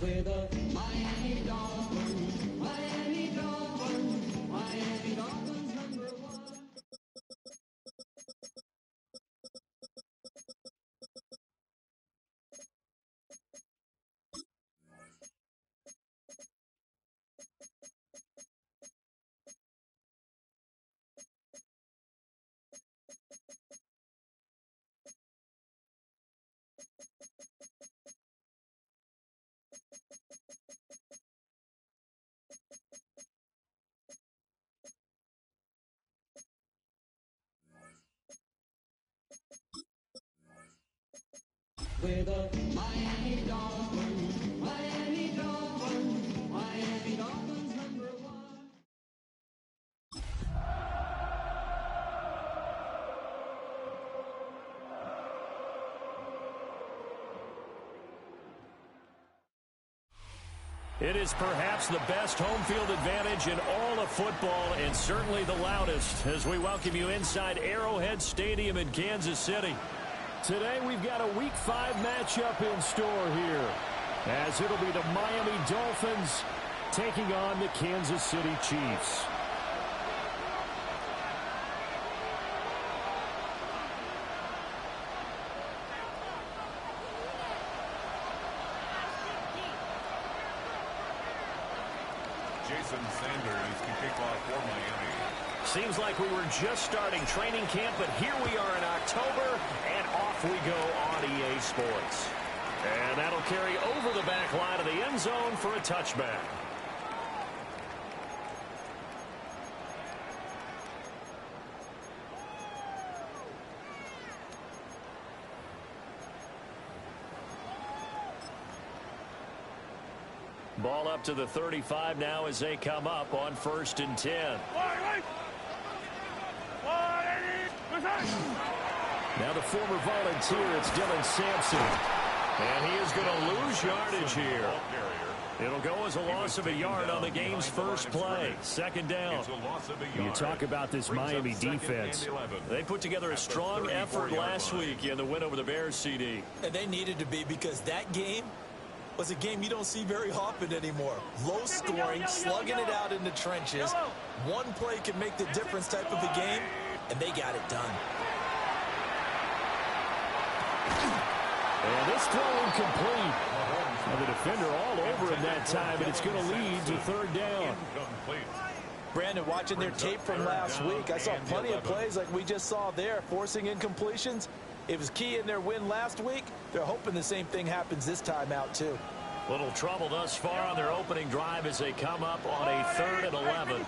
with the Miami Dolphins, Miami Dolphins, Miami Dolphins #1. With the Miami Dolphins, Miami Dolphins, Miami Dolphins #1. It is perhaps the best home field advantage in all of football, and certainly the loudest, as we welcome you inside Arrowhead Stadium in Kansas City. Today we've got a Week 5 matchup in store here, as it'll be the Miami Dolphins taking on the Kansas City Chiefs. Sanders to kick off for Miami. Seems like we were just starting training camp, but here we are in October, and off we go on EA Sports. And that'll carry over the back line of the end zone for a touchback. Ball up to the 35 now as they come up on 1st and 10. Now the former volunteer, it's Dylan Sampson. And he is going to lose yardage here. It'll go as a loss of a yard on the game's first play. 2nd down. You talk about this Miami defense. They put together a strong effort last week in the win over the Bears, CD. And they needed to be, because that game was a game you don't see very often anymore. Low scoring, slugging it out in the trenches. One play can make the difference type of a game, and they got it done. And this throw incomplete. And the defender all over him that time, and it's going to lead to 3rd down. Brandon, watching their tape from last week, I saw plenty of plays like we just saw there, forcing incompletions. It was key in their win last week. They're hoping the same thing happens this time out, too. Little trouble thus far on their opening drive as they come up on a 3rd and 11.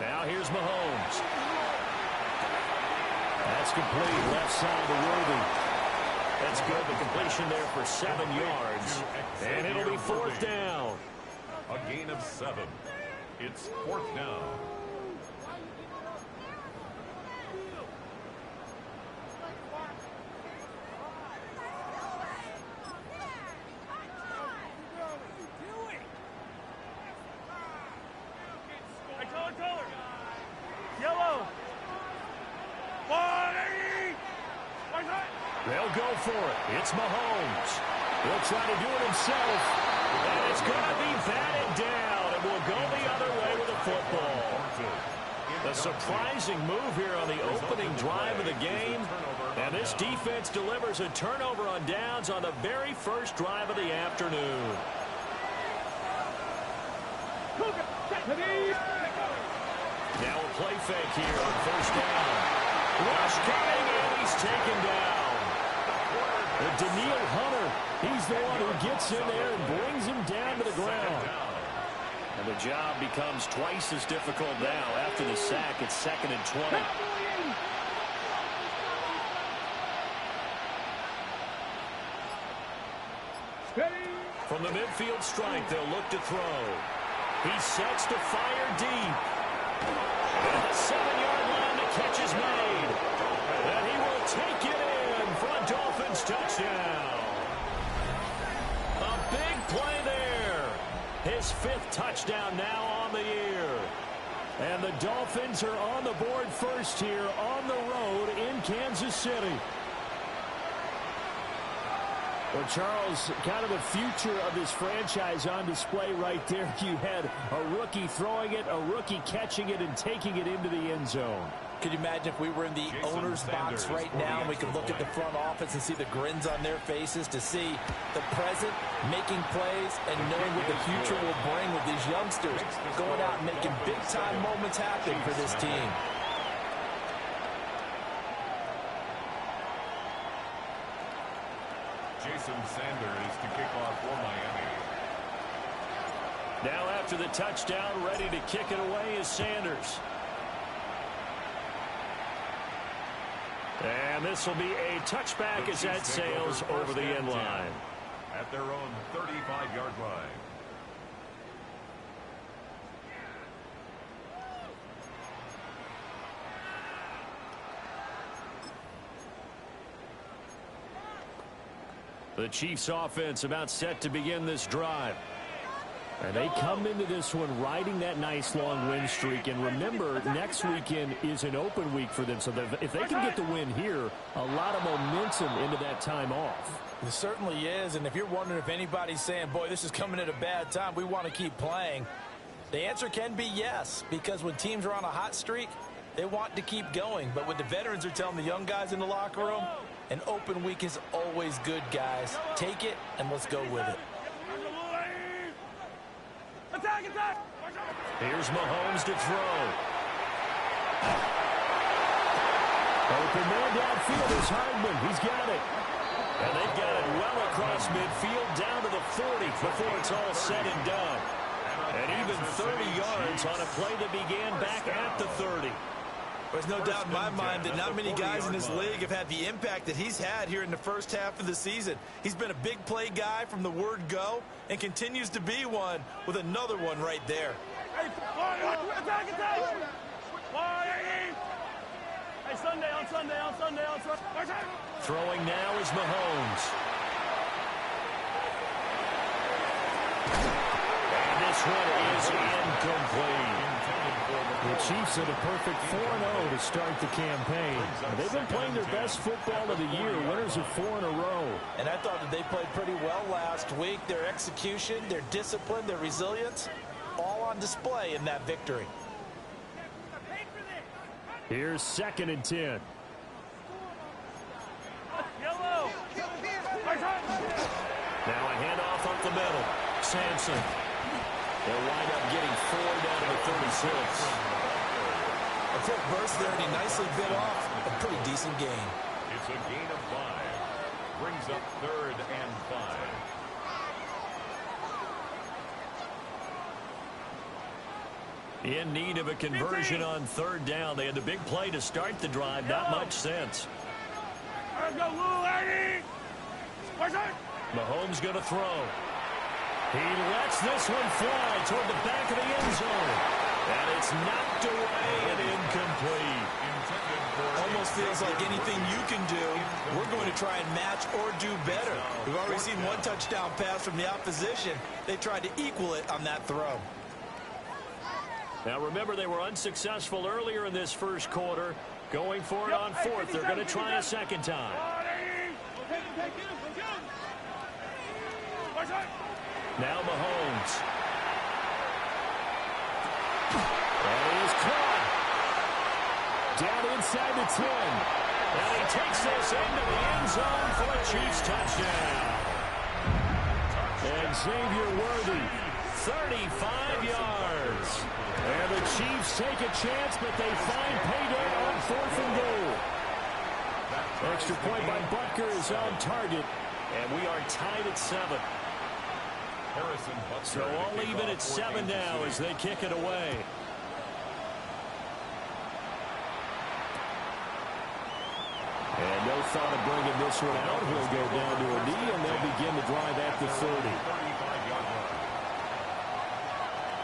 Now here's Mahomes. That's complete. Left side to Worthy. That's good. The completion there for 7 yards. And it'll be 4th down. A gain of 7. It's 4th down. They'll go for it. It's Mahomes. He'll try to do it himself. And it's going to be batted down. And will go the other way with the football. A surprising move here on the opening drive of the game. And this defense delivers a turnover on downs on the very first drive of the afternoon. Now a play fake here on 1st down. Rush coming, and he's taken down. Daniil Hunter, he's the one who gets in there and brings him down to the ground. And the job becomes twice as difficult now after the sack. It's 2nd and 20. From the midfield strike, they'll look to throw. He sets to fire deep. At the 7-yard line, the catch is made. And he will take it in for a Dolphins touchdown. A big play there. His 5th touchdown now on the year. And the Dolphins are on the board first here on the road in Kansas City. Well, Charles, kind of the future of this franchise on display right there. You had a rookie throwing it, a rookie catching it, and taking it into the end zone. Could you imagine if we were in the owner's box right now and we could look at the front office and see the grins on their faces, to see the present making plays and knowing what the future will bring with these youngsters going out and making big-time moments happen for this team. Jason Sanders to kick off for Miami. Now after the touchdown, ready to kick it away is Sanders. And this will be a touchback as that sails over the end line. At their own 35-yard line. The Chiefs offense about set to begin this drive. And they come into this one riding that nice long win streak. And remember, next weekend is an open week for them. So if they can get the win here, a lot of momentum into that time off. It certainly is. And if you're wondering if anybody's saying, boy, this is coming at a bad time, we want to keep playing, the answer can be yes. Because when teams are on a hot streak, they want to keep going. But what the veterans are telling the young guys in the locker room, an open week is always good, guys. Take it, and let's go with it. Here's Mahomes to throw. Open man downfield is Hardman. He's got it. And they've got it well across midfield down to the 40 before it's all said and done. And even 30 yards on a play that began back at the 30. There's no doubt in my mind that not many guys in this league have had the impact that he's had here in the first half of the season. He's been a big play guy from the word go and continues to be one with another one right there. Hey, Sunday. Throwing now is Mahomes. And this one is incomplete. The Chiefs had a perfect 4-0 to start the campaign. They've been playing their best football of the year, winners of 4 in a row. And I thought that they played pretty well last week. Their execution, their discipline, their resilience, all on display in that victory. Here's 2nd and 10. Now a handoff up the middle. Sampson. They'll wind up getting 4 down to the 36. A quick burst there, and he nicely bit off a pretty decent gain. It's a gain of 5. Brings up 3rd and 5. In need of a conversion on 3rd down. They had the big play to start the drive. Not much sense. Mahomes going to throw. He lets this one fly toward the back of the end zone. And it's knocked away and incomplete. Almost feels like anything you can do, we're going to try and match or do better. We've already seen one touchdown pass from the opposition. They tried to equal it on that throw. Now remember, they were unsuccessful earlier in this first quarter. Going for it on 4th. They're going to try a second time. Now Mahomes. And he is caught. Down inside the 10. And he takes this into the end zone for a Chiefs touchdown. And Xavier Worthy, 35 yards. And the Chiefs take a chance, but they find payday on 4th and goal. Extra point by Butker is on target. And we are tied at 7. So all even at 7 now as they kick it away. And no thought of bringing this one out. He'll go down to a knee, and they'll begin the drive at the 30.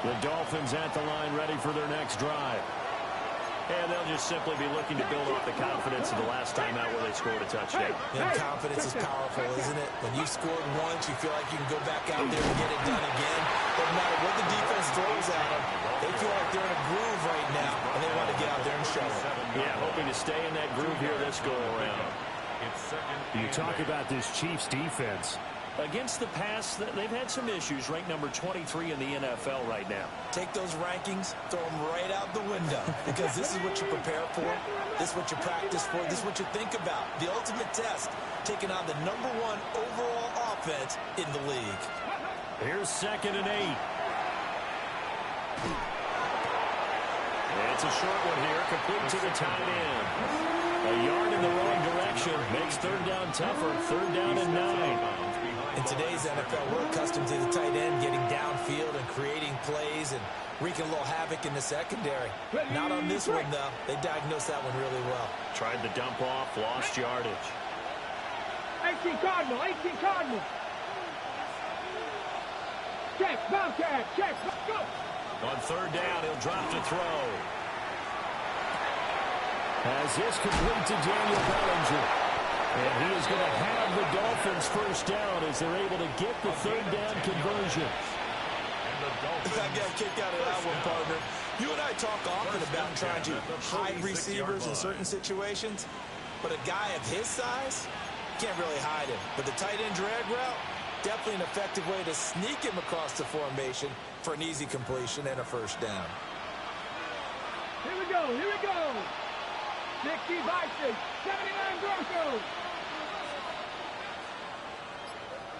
The Dolphins at the line ready for their next drive. And they'll just simply be looking to build off the confidence of the last time out where they scored a touchdown. And confidence is powerful, isn't it? When you scored once, you feel like you can go back out there and get it done again. Doesn't matter what the defense throws at them. They feel like they're in a groove right now, and they want to get out there and show it. Yeah, hoping to stay in that groove here this go around. It's second. You talk about this Chiefs defense. Against the pass, they've had some issues. Ranked number 23 in the NFL right now. Take those rankings, throw them right out the window, because this is what you prepare for, this is what you practice for, this is what you think about. The ultimate test, taking on the #1 overall offense in the league. Here's 2nd and 8. It's a short one here, complete to the tight end. A yard in the wrong direction makes 3rd down tougher. 3rd down and 9. In today's NFL, we're accustomed to the tight end getting downfield and creating plays and wreaking a little havoc in the secondary. Not on this one, though. They diagnosed that one really well. Tried to dump off, lost yardage. 18 Cardinal, 18 Cardinal. Check, Bobcat, check, go. On 3rd down, he'll drop to throw. As this complete to Daniel Bellinger. And he is going to have the Dolphins 1st down as they're able to get the 3rd down conversion. I got a kick out of that one, partner. You and I talk often about trying to hide receivers in certain situations, but a guy of his size can't really hide him. But the tight end drag route, definitely an effective way to sneak him across the formation for an easy completion and a 1st down. Here we go, here we go. 60 Vikings, 79 Broncos.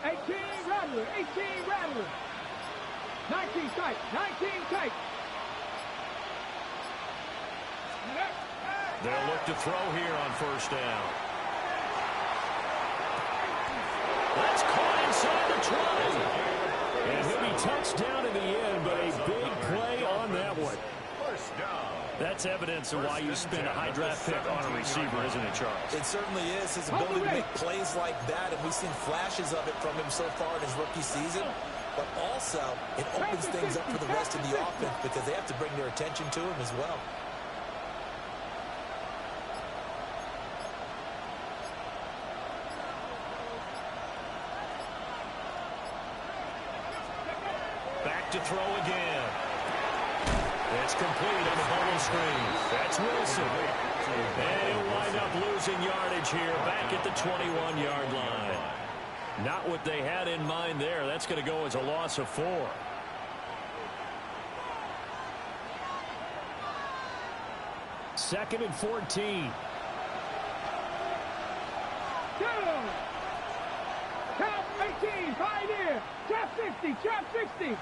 18 Rattler, 18 Rattler. 19 tight, 19 tight. They'll look to throw here on 1st down. That's caught inside the 20. And he'll be touched down in the end, but a big play on that one. 1st down. That's evidence of why you spend a high draft pick on a receiver, isn't it, Charles? It certainly is. His ability to make plays like that, and we've seen flashes of it from him so far in his rookie season. But also, it opens things up for the rest of the offense because they have to bring their attention to him as well. Back to throw again. It's complete on the bubble screen. That's Wilson. And he'll wind up losing yardage here back at the 21-yard line. Not what they had in mind there. That's going to go as a loss of 4. Second and 14. Top 18, Pioneer. Top 60, top 60.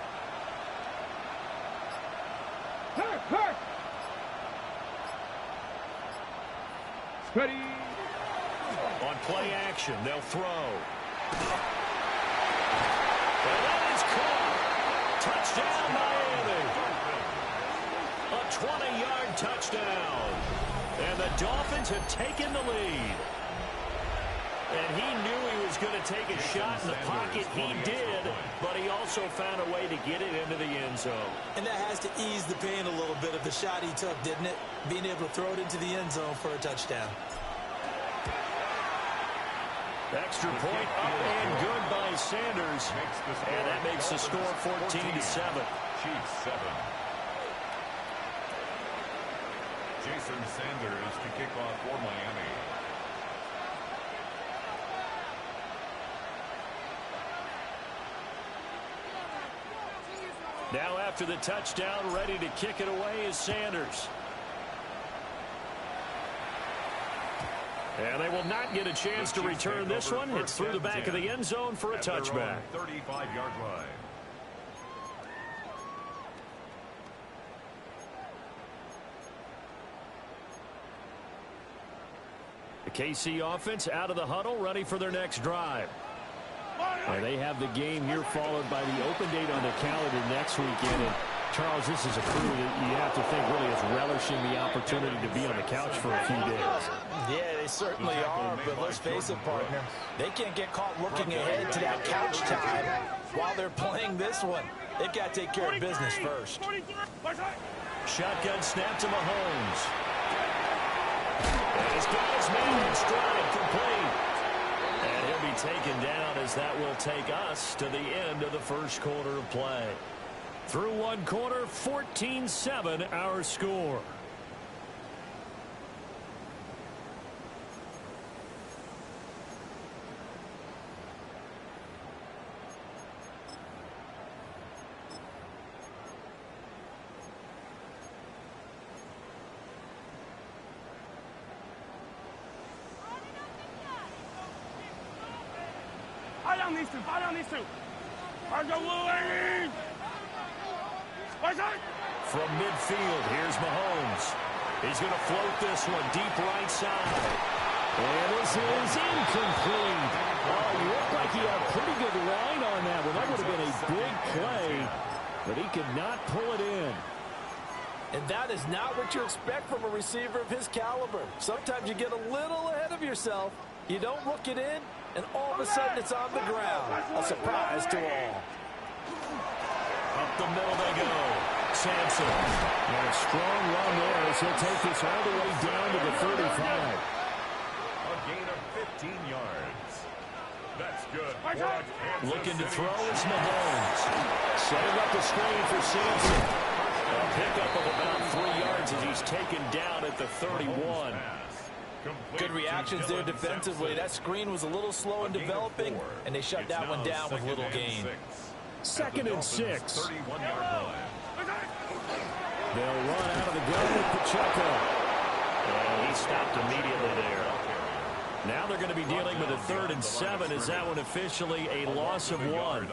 Hurt. Ready. On play action, they'll throw. And that is caught. Touchdown, Miami. A 20-yard touchdown. And the Dolphins have taken the lead. And he knew he was going to take a shot in the pocket. He did, but he also found a way to get it into the end zone. And that has to ease the pain a little bit of the shot he took, didn't it? Being able to throw it into the end zone for a touchdown. Extra point up and good by Sanders. And that makes the score 14-7. Chiefs 7. Jason Sanders to kick off for Miami. Now after the touchdown, ready to kick it away is Sanders. And they will not get a chance to return this one. It's through the back of the end zone for a touchback. 35-yard line. The KC offense out of the huddle, ready for their next drive. And they have the game here followed by the open date on the calendar next weekend. And Charles, this is a crew that you have to think really is relishing the opportunity to be on the couch for a few days. Yeah, they certainly are, but let's face it, partner. They can't get caught looking ahead to that couch time while they're playing this one. They've got to take care of business first. Shotgun snap to Mahomes. And he's got his man in stride complete. And he'll be taken down as that will take us to the end of the first quarter of play. Through one quarter, 14-7 our score. down these two. Fire down these two. Marco Louis. From midfield, here's Mahomes. He's going to float this one deep right side. And this is incomplete. Oh, he looked like he had a pretty good line on that one. That would have been a big play, but he could not pull it in. And that is not what you expect from a receiver of his caliber. Sometimes you get a little ahead of yourself. You don't look it in, and all of a sudden it's on the ground. A surprise to all. Up the middle they go. Sampson. And a strong run there as he'll take this all the way down to the 35. A gain of 15 yards. That's good. Looking to throw is Mahomes. Setting up the screen for Sampson. A pickup of about 3 yards as he's taken down at the 31. Good reactions there defensively. That screen was a little slow in developing, and they shut that one down with little gain. 2nd and 6. 31-yard line. They'll run out of the gun with Pacheco. And he stopped immediately there. Now they're going to be dealing with a 3rd and 7. Is that one officially a loss of 1?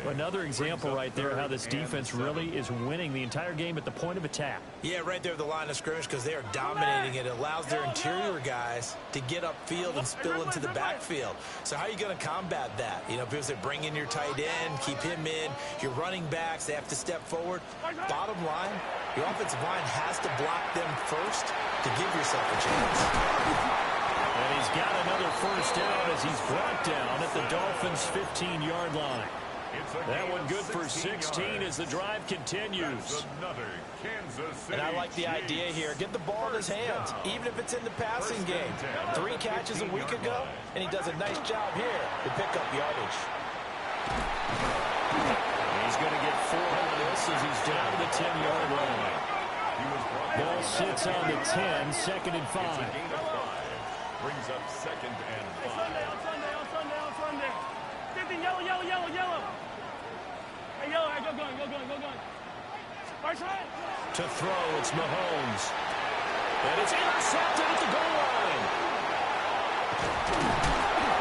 Another example right there how this defense really is winning the entire game at the point of attack. Yeah, right there at the line of scrimmage because they are dominating it. It allows their interior guys to get upfield and spill into the backfield. So how are you going to combat that? You know, because they bring in your tight end, keep him in. Your running backs, they have to step forward. Bottom line, your offensive line has to block them first to give yourself a chance. And he's got another first down as he's brought down at the Dolphins' 15-yard line. That one good for 16 as the drive continues. And I like the idea here. Get the ball in his hands, even if it's in the passing game. 3 catches a week ago, and he does a nice job here to pick up yardage. He's going to get 4 on this as he's down to the 10-yard line. Ball sits on the 10, 2nd and 5. Brings up 2nd and 5. On Sunday. 15, yellow. Hey, yellow, go going. First right. To throw, it's Mahomes. And it's intercepted at the goal line.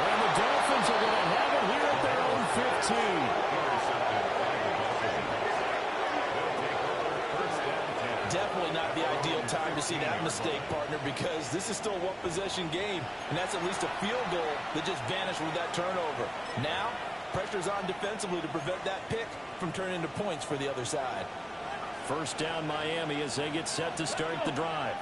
And the Dolphins are going to have it here at their own 15. Definitely not the ideal time to see that mistake, partner, because this is still a one-possession game, and that's at least a field goal that just vanished with that turnover. Now, pressure's on defensively to prevent that pick from turning into points for the other side. First down Miami as they get set to start the drive.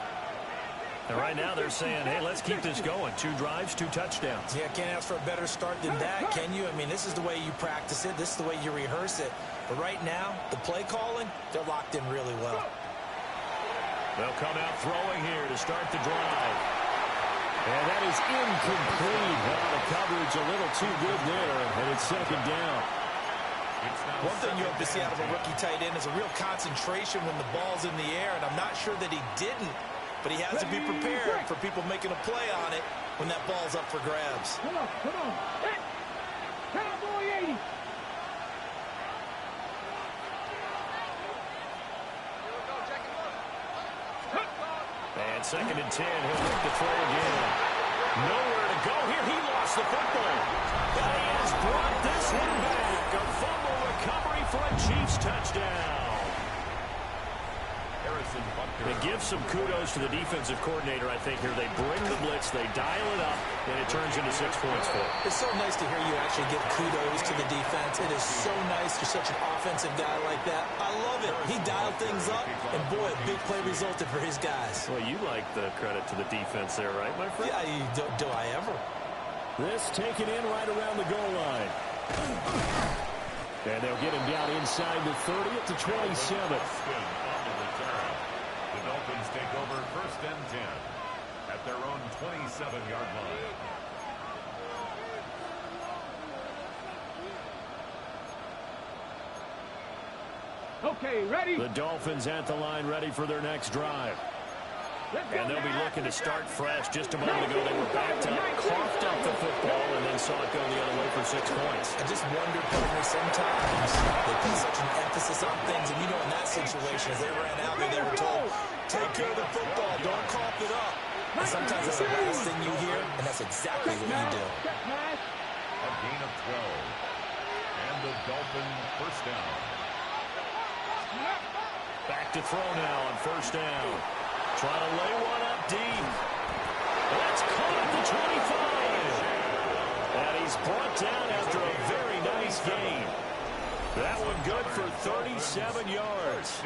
And right now they're saying, hey, let's keep this going. 2 drives, 2 touchdowns. Yeah, can't ask for a better start than that, can you? I mean, this is the way you practice it. This is the way you rehearse it. But right now, the play calling, they're locked in really well. They'll come out throwing here to start the drive. And that is incomplete. Well, the coverage a little too good there, and it's 2nd down. One thing you hope to see out of a rookie tight end is a real concentration when the ball's in the air, and I'm not sure that he didn't, but he has to be prepared for people making a play on it when that ball's up for grabs. Come on. Hit. Cowboy 80. And 2nd and 10, he'll look to throw again. Nowhere to go here. He lost the football. But he has brought this one back. A fumble recovery for a Chiefs touchdown. They give some kudos to the defensive coordinator, I think, here. They bring the blitz, they dial it up, and it turns into 6 points for them. It's so nice to hear you actually give kudos to the defense. It is so nice. You're such an offensive guy like that. I love it. He dialed things up, and boy, a big play resulted for his guys. Well, you like the credit to the defense there, right, my friend? Yeah, do I ever? This taken in right around the goal line. And they'll get him down inside the 30 at the 27. The Dolphins take over 1st and 10 at their own 27-yard line. Okay, ready? The Dolphins at the line, ready for their next drive. And they'll be looking to start fresh. Just a moment ago, they were backed up, coughed up the football, and then saw it go the other way for 6 points. I just wonder, partner, sometimes they put such an emphasis on things, and you know in that situation, as they ran out there, they were told, take care of the football, don't cough it up. And sometimes that's the last thing you hear, and that's exactly what you do. A gain of 12. And the Dolphins first down. Back to throw now on first down. Trying to lay one up deep. That's caught at the 25. And he's brought down after a very nice gain. That one good for 37 yards.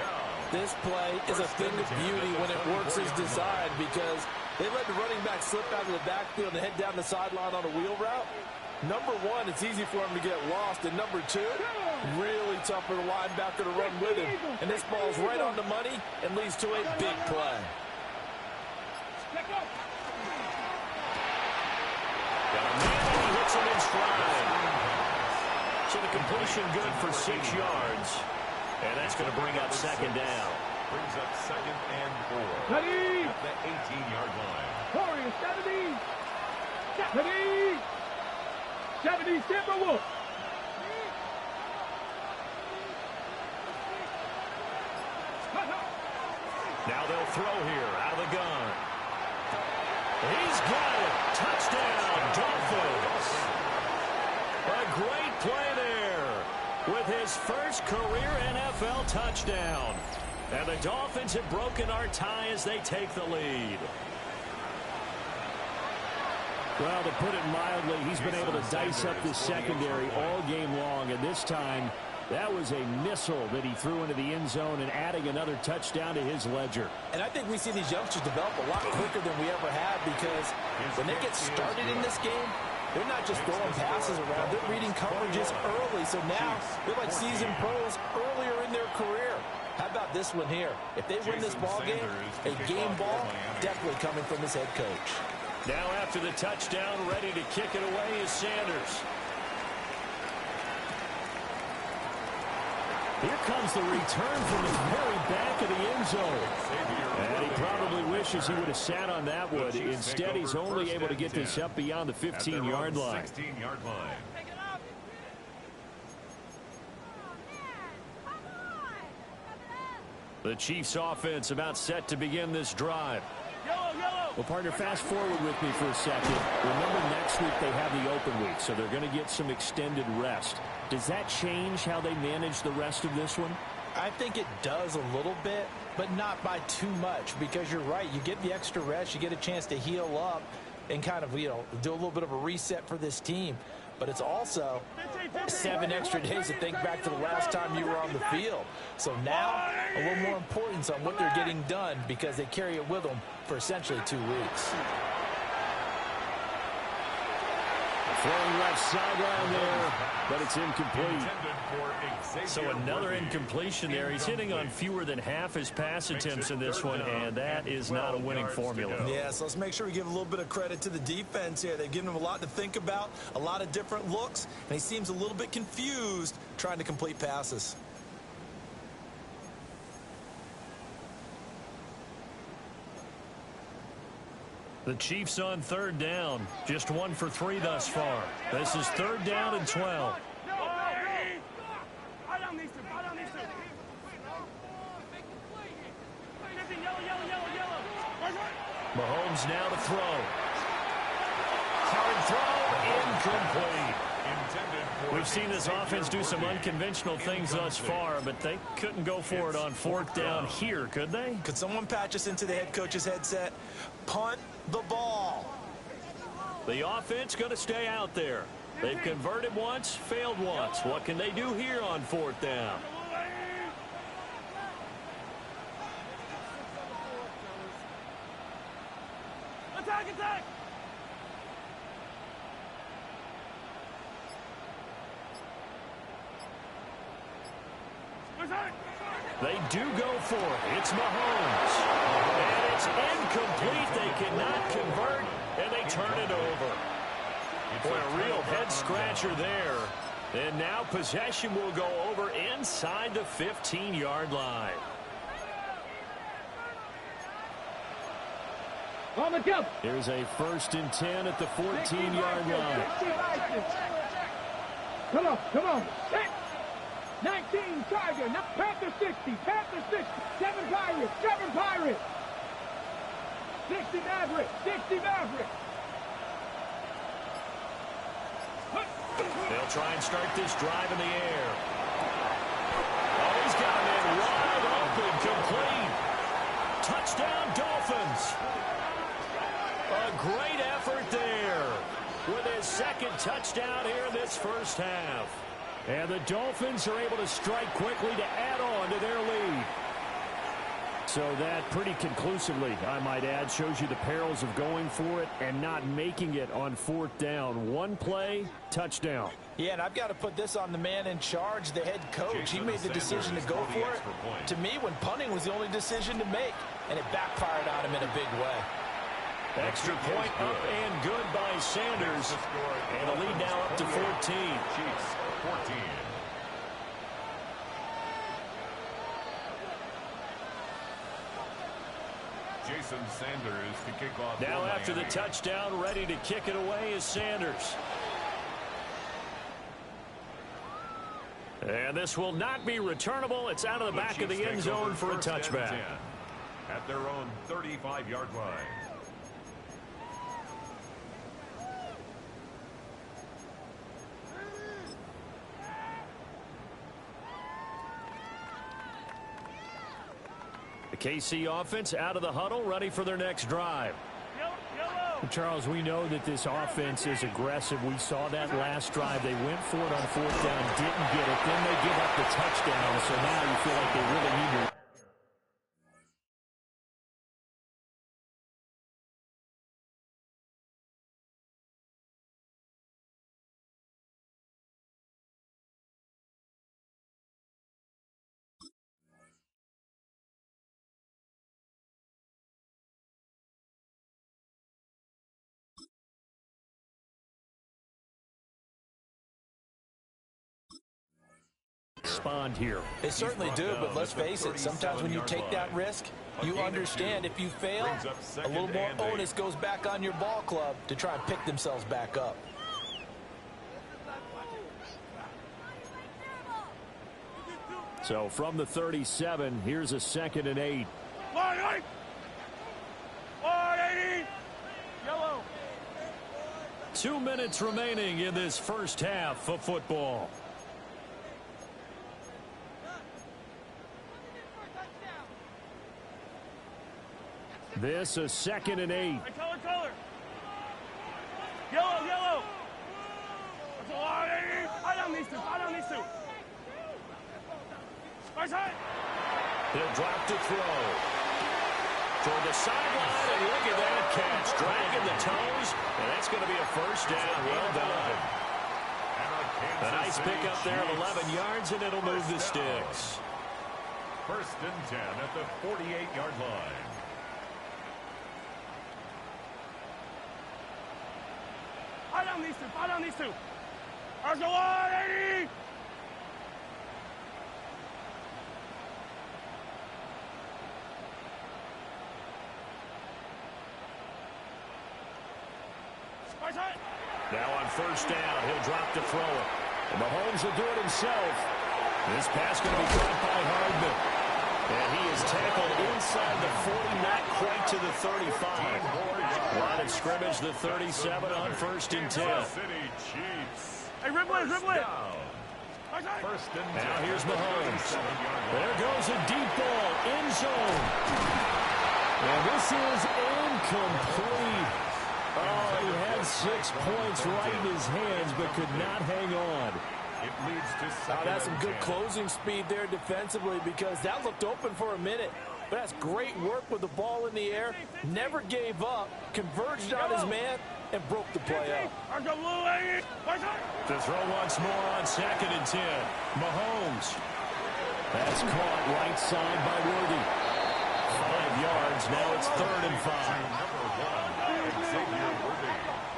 This play is a thing of beauty when it works as designed because they let the running back slip out of the backfield and head down the sideline on a wheel route. Number one, it's easy for him to get lost. And number two, really tough for the linebacker to run with him. And this ball's right on the money and leads to a big play. Got a man and he hits him in stride. So the completion good for 6 yards. And that's going to bring up second down. Brings up second and 4. Ready? At the 18-yard line. Warriors, 70. 70. 70, Timberwolves. Now they'll throw here out of the gun. He's got it. Touchdown, Dolphins. A great play there with his first career NFL touchdown. And the Dolphins have broken our tie as they take the lead. Well, to put it mildly, he's been able to dice up this secondary all game long, and this time that was a missile that he threw into the end zone and adding another touchdown to his ledger. And I think we see these youngsters develop a lot quicker than we ever have because when they get started in this game, they're not just throwing passes around. They're reading coverages early. So now they're like seasoned pros earlier in their career. How about this one here? If they win this ball game, a game ball definitely coming from his head coach. Now after the touchdown, ready to kick it away is Sanders. Here comes the return from the very back of the end zone. And he probably wishes he would have sat on that one. Instead, he's only able to get this up beyond the 15-yard line. 16-yard line. The Chiefs offense about set to begin this drive. Well, partner, fast forward with me for a second. Remember, next week they have the open week, so they're going to get some extended rest. Does that change how they manage the rest of this one? I think it does a little bit, but not by too much because you're right. You get the extra rest. You get a chance to heal up and kind of, do a little bit of a reset for this team. But it's also 7 extra days to think back to the last time you were on the field. So now a little more importance on what they're getting done because they carry it with them for essentially 2 weeks. Throwing left sideline there, but it's incomplete. So another incompletion there. He's hitting on fewer than half his pass attempts in this one, and that is not a winning formula. Yeah, so let's make sure we give a little bit of credit to the defense here. They've given him a lot to think about, a lot of different looks, and he seems a little bit confused trying to complete passes. The Chiefs on third down. Just 1 for 3 thus far. This is third down and 12. Mahomes now to throw. Hard throw, incomplete. We've seen this offense do some unconventional things thus far, but they couldn't go for it on fourth down here, could they? Could someone patch us into the head coach's headset? Punt the ball. The offense going to stay out there. They've converted once, failed once. What can they do here on fourth down? Attack, attack! They do go for it. It's Mahomes. And it's incomplete. They cannot convert, and they turn it over. Boy, a real head-scratcher there. And now possession will go over inside the 15-yard line. On the jump. Here's a 1st and 10 at the 14-yard line. Come on. 19 Tiger, now Panther 60, 7 Pirates, 60 Maverick. They'll try and start this drive in the air. Oh, he's got him in wide open, complete. Touchdown, Dolphins. A great effort there with his second touchdown here in this first half. And the Dolphins are able to strike quickly to add on to their lead. So that pretty conclusively, I might add, shows you the perils of going for it and not making it on fourth down. One play, touchdown. Yeah, and I've got to put this on the man in charge, the head coach. He made the decision to go for it. To me, when punting was the only decision to make, and it backfired on him in a big way. Extra point up and good by Sanders. And the lead now up to 14. Chiefs 14. Jason Sanders to kick off. Now after the touchdown, ready to kick it away is Sanders. And this will not be returnable. It's out of the back of the end zone for a touchback. At their own 35-yard line. The KC offense out of the huddle, ready for their next drive. Charles, we know that this offense is aggressive. We saw that last drive. They went for it on fourth down, didn't get it. Then they give up the touchdown. So now you feel like they really need to. Respond here. They certainly do, but let's face it, sometimes when you take that risk, you understand if you fail, a little more onus goes back on your ball club to try and pick themselves back up. So from the 37, here's a 2nd and 8. 180. Yellow. 2 minutes remaining in this first half of football. This a 2nd and 8. Hey, color. Yellow. That's a 180. I don't need to. Right side. He'll drop to throw. Toward the sideline, and look at that catch. Dragging the toes, and that's going to be a first down. Well done. A nice pickup there of 11 yards, and it'll move the sticks. 1st and 10 at the 48-yard line. I don't need to. There's a 180. Now on first down, he'll drop to throw it. And Mahomes will do it himself. This pass going to be caught by Hardman. And he is tackled inside the 40, not quite to the 35. Line of scrimmage, the 37 on 1st and 10. Hey, Ripley. Now here's Mahomes. There goes a deep ball, end zone. And this is incomplete. Oh, he had 6 points right in his hands, but could not hang on. It leads to That's some good closing speed there defensively, because that looked open for a minute. But that's great work with the ball in the air. Never gave up, converged on his man, and broke the play up. To throw once more on 2nd and 10. Mahomes. That's caught right side by Worthy. 5 yards. Now it's 3rd and 5.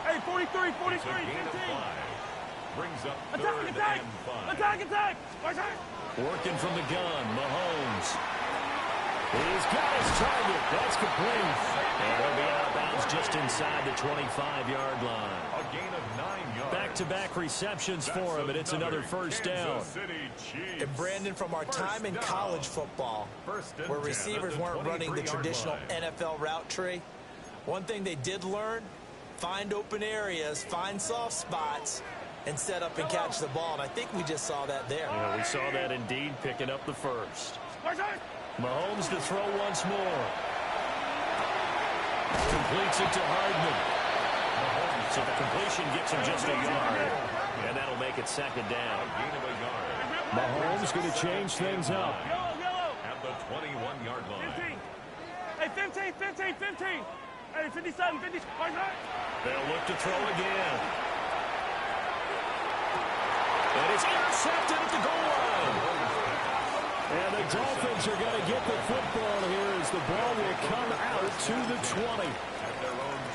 Hey, 43, 15. Brings up Attack. Working from the gun, Mahomes. He's got his target. That's complete. And he'll be out of bounds just inside the 25-yard line. A gain of 9 yards. Back-to-back receptions for him, and it's another first down. And Brandon, from our time in college football, where receivers weren't running the traditional NFL route tree, one thing they did learn, find open areas, find soft spots, and set up and catch the ball. And I think we just saw that there. Yeah, we saw that indeed, picking up the first. Mahomes to throw once more. Completes it to Hardman. So the completion gets him just a yard. And that'll make it second down. Gain of a yard. Mahomes going to change things up. At the 21-yard line. 15. Hey, 15, 15, 15. Hey, 57, 50. They'll look to throw again. And it's intercepted at the goal line. And the Dolphins are going to get the football here as the ball will come out to the 20.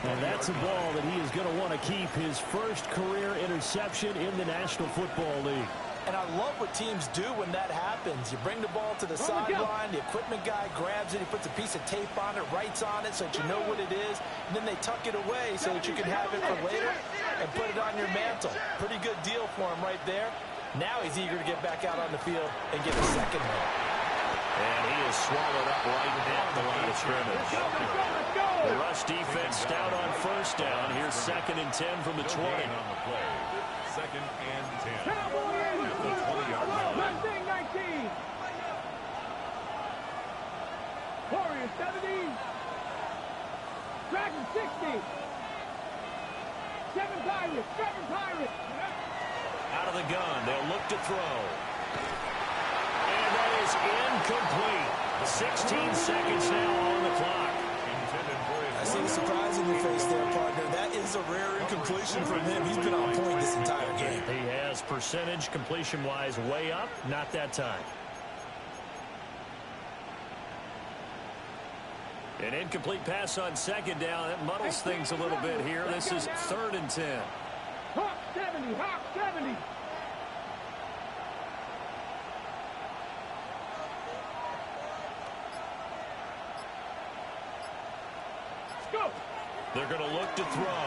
And that's a ball that he is going to want to keep, his first career interception in the National Football League. And I love what teams do when that happens. You bring the ball to the sideline, the equipment guy grabs it, he puts a piece of tape on it, writes on it so that you know what it is, and then they tuck it away so that you can have it for later and put it on your mantle. Pretty good deal for him right there. Now he's eager to get back out on the field and get a second one. And he is swallowed up right at the line of scrimmage. The rush defense stout on first down. Here's 2nd and 10 from the 20. On the play. 2nd and 10. Cowboys! At the 20-yard line. 19. Warriors 70. Dragon 60. 7 Pirates. 7 Pirates. Out of the gun. They'll look to throw. And that is incomplete. 16 seconds now on the clock. I see the surprise in your face there, partner. That is a rare incompletion from him. He's been on point this entire game. He has percentage completion-wise way up. Not that time. An incomplete pass on 2nd down. That muddles things a little bit here. This is 3rd and 10. Hawk 70. Hawk 70. Go. They're going to look to throw.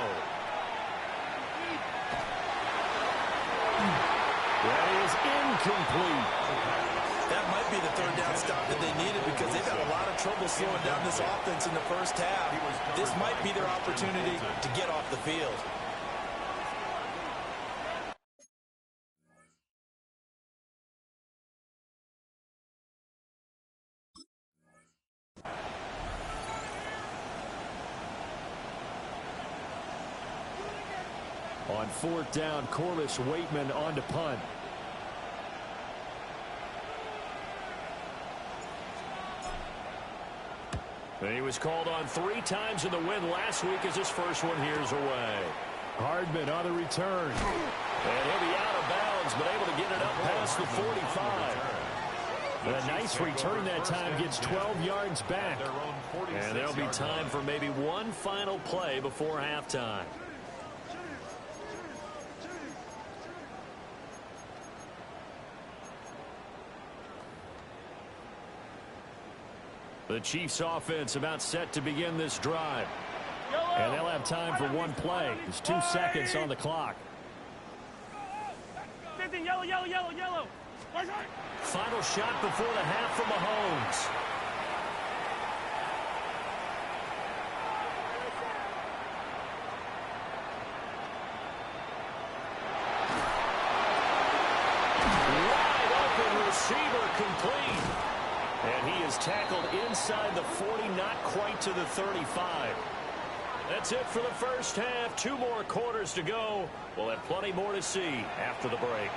That is incomplete. That might be the 3rd down stop that they needed because they've had a lot of trouble slowing down this offense in the first half. This might be their opportunity to get off the field. On 4th down, Corliss Waitman on to punt. And he was called on 3 times in the win last week as his first one here's away. Hardman on the return. And he'll be out of bounds, but able to get it up past the 45. A nice return that time, gets 12 yards back. And there'll be time for maybe one final play before halftime. The Chiefs offense about set to begin this drive. And they'll have time for one play. There's 2 seconds on the clock. 15, yellow, yellow, yellow, yellow. Final shot before the half from Mahomes. Wide open receiver complete. And he is tackled inside the 40, not quite to the 35. That's it for the first half. 2 more quarters to go. We'll have plenty more to see after the break.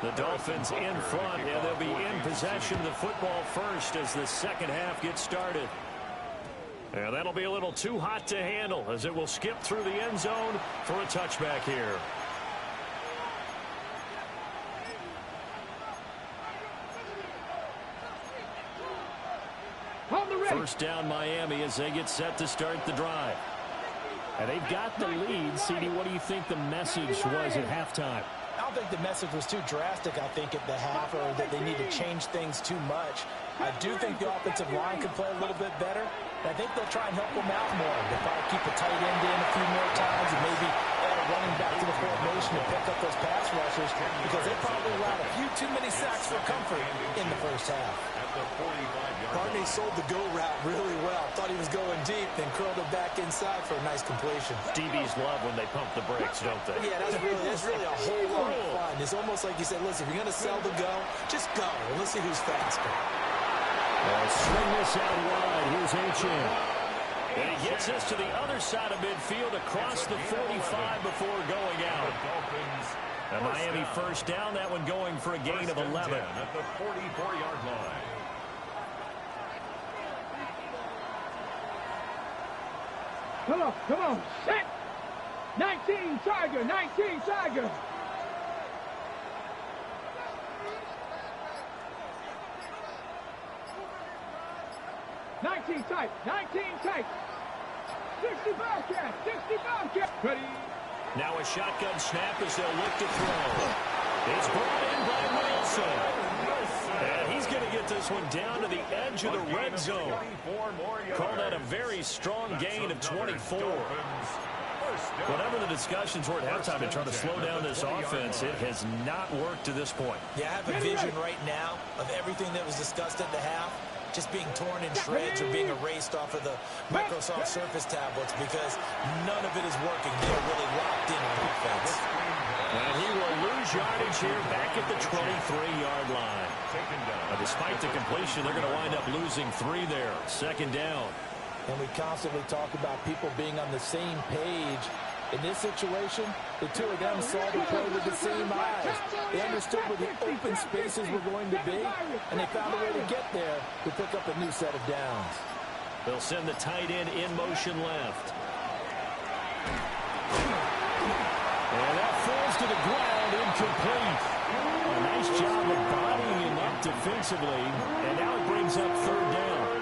The Dolphins in front, and they'll be in possession of the football first as the second half gets started. And that'll be a little too hot to handle as it will skip through the end zone for a touchback here. First down Miami as they get set to start the drive. And they've got the lead. CD, what do you think the message was at halftime? I don't think the message was too drastic, I think, at the half, or that they need to change things too much. I do think the offensive line could play a little bit better. And I think they'll try and help them out more. They'll probably keep the tight end in a few more times and maybe add a running back to the formation to pick up those pass rushers because they probably allowed a few too many sacks for comfort in the first half. Barney sold the go route really well. Thought he was going deep, then curled it back inside for a nice completion. DBs love when they pump the brakes, don't they? Yeah, that's really a whole lot of fun. It's almost like you said, listen, if you're going to sell the go, just go, and let's see who's faster. Swing this out wide. Here's Achane. And he gets this to the other side of midfield across the 45 before going out. And Miami first down, that one going for a gain of 11. At the 44-yard line. Come on, set! 19 Tiger, 19 Tiger! Nineteen tight, 60 Bobcat, 60 Bobcat. Ready? Now a shotgun snap as they'll look to throw. It's brought in by Wilson. And he's going to get this one down to the edge of the red zone. Call that a very strong gain of 24. Whatever the discussions were at halftime to try to slow down this offense, it has not worked to this point. Yeah, I have a vision right now of everything that was discussed at the half just being torn in shreds or being erased off of the Microsoft Surface tablets because none of it is working. They're really locked in on defense. And he will lose yardage here back at the 23-yard line. Now, despite the completion, they're going to wind up losing 3 there. Second down. And we constantly talk about people being on the same page. In this situation, the two of them saw the play with the same eyes. They understood where the open spaces were going to be, and they found a way to get there to pick up a new set of downs. They'll send the tight end in motion left. And that falls to the ground, incomplete. A nice job of bodying him up defensively, and now it brings up third down.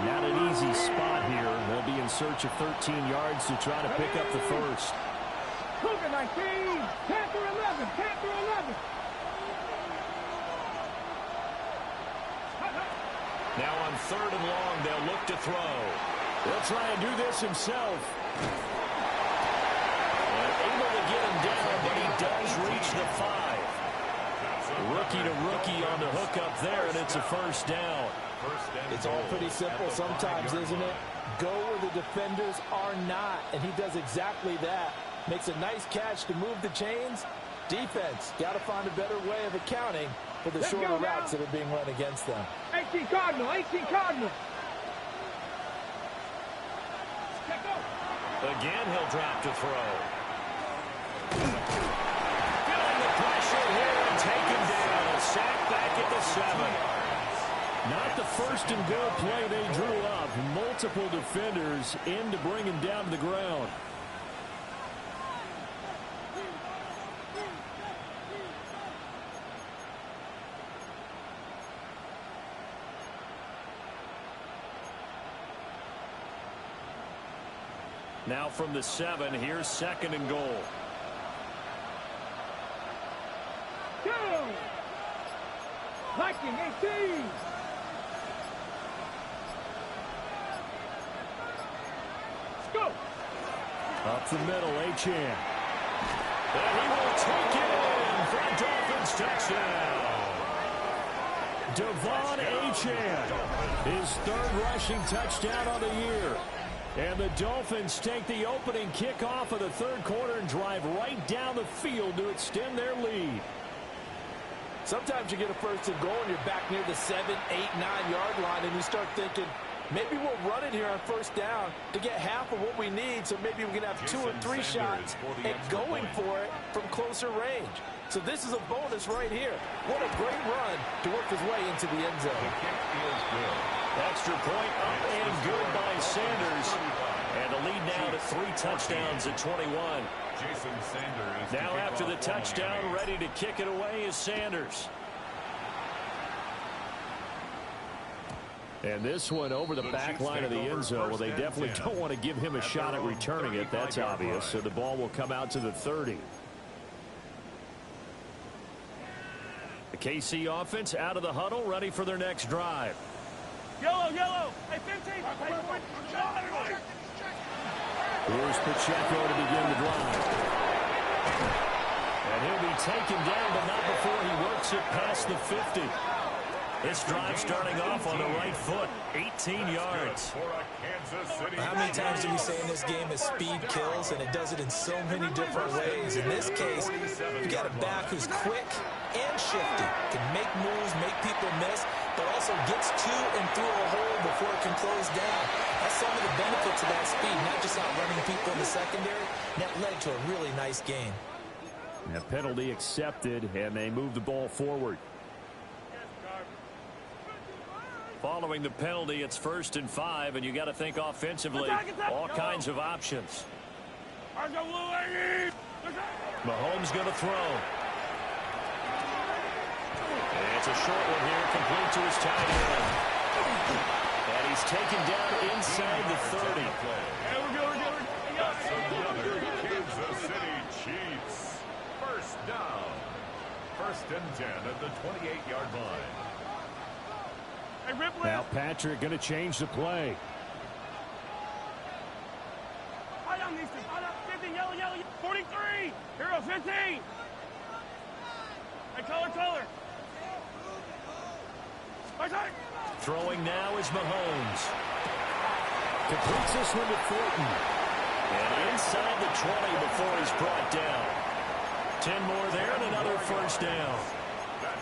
Not an easy spot here. They'll be in search of 13 yards to try to pick up the first. Cougar 19, 10 through 11, 10 through 11. Now on third and long, they'll look to throw. He'll try and do this himself. And able to get him down, but he does reach the 5. Rookie to rookie on the hook up there, and it's a first down. It's all pretty simple sometimes, isn't it? Go where the defenders are not, and he does exactly that. Makes a nice catch to move the chains. Defense, got to find a better way of accounting for the shorter routes that are being run against them. 18 Cardinal, 18 Cardinal. Again, he'll drop to throw. Feeling the pressure here and taken down. A sack back at the 7. Not the first and goal play they drew up. Multiple defenders in to bring him down to the ground. Now from the 7, here's second and goal. Go! Viking 18. Go! Up the middle, Achane. And he will take it in for a Dolphins touchdown. Devon Achane, his third rushing touchdown on the year. And the Dolphins take the opening kickoff of the third quarter and drive right down the field to extend their lead. Sometimes you get a first and goal and you're back near the 7, 8, 9-yard line, and you start thinking, maybe we'll run it here on first down to get half of what we need, so maybe we can have 2 or 3 shots at going for it from closer range. So this is a bonus right here. What a great run to work his way into the end zone. Extra point up and good by Sanders. And the lead now to 3 touchdowns at 21. Jason Sanders. Now after the touchdown, ready to kick it away is Sanders. And this one over the back line of the end zone. Well, they definitely don't want to give him a shot at returning it. That's obvious. So the ball will come out to the 30. The KC offense out of the huddle, ready for their next drive. Yellow, yellow. Hey, 15. Hey, Here's Pacheco to begin the drive. And he'll be taken down, but not before he works it past the 50. This drive starting off on the right foot, 18 yards. How many times do we say in this game that speed kills, and it does it in so many different ways? In this case, you got a back who's quick and shifty, can make moves, make people miss, but also gets to and through a hole before it can close down. That's some of the benefits of that speed, not just outrunning people in the secondary. That led to a really nice game. A penalty accepted, and they move the ball forward. Following the penalty, it's 1st and 5, and you got to think offensively, all kinds of options. Mahomes going to throw. And it's a short one here, complete to his tight end. And he's taken down inside the 30. That's another Kansas City Chiefs. First down. 1st and 10 at the 28-yard line. Now Patrick going to change the play. 43. Hero 15. Hey, color. Throwing now is Mahomes. Completes this one to Thornton. And inside the 20 before he's brought down. 10 more there and another 1st down.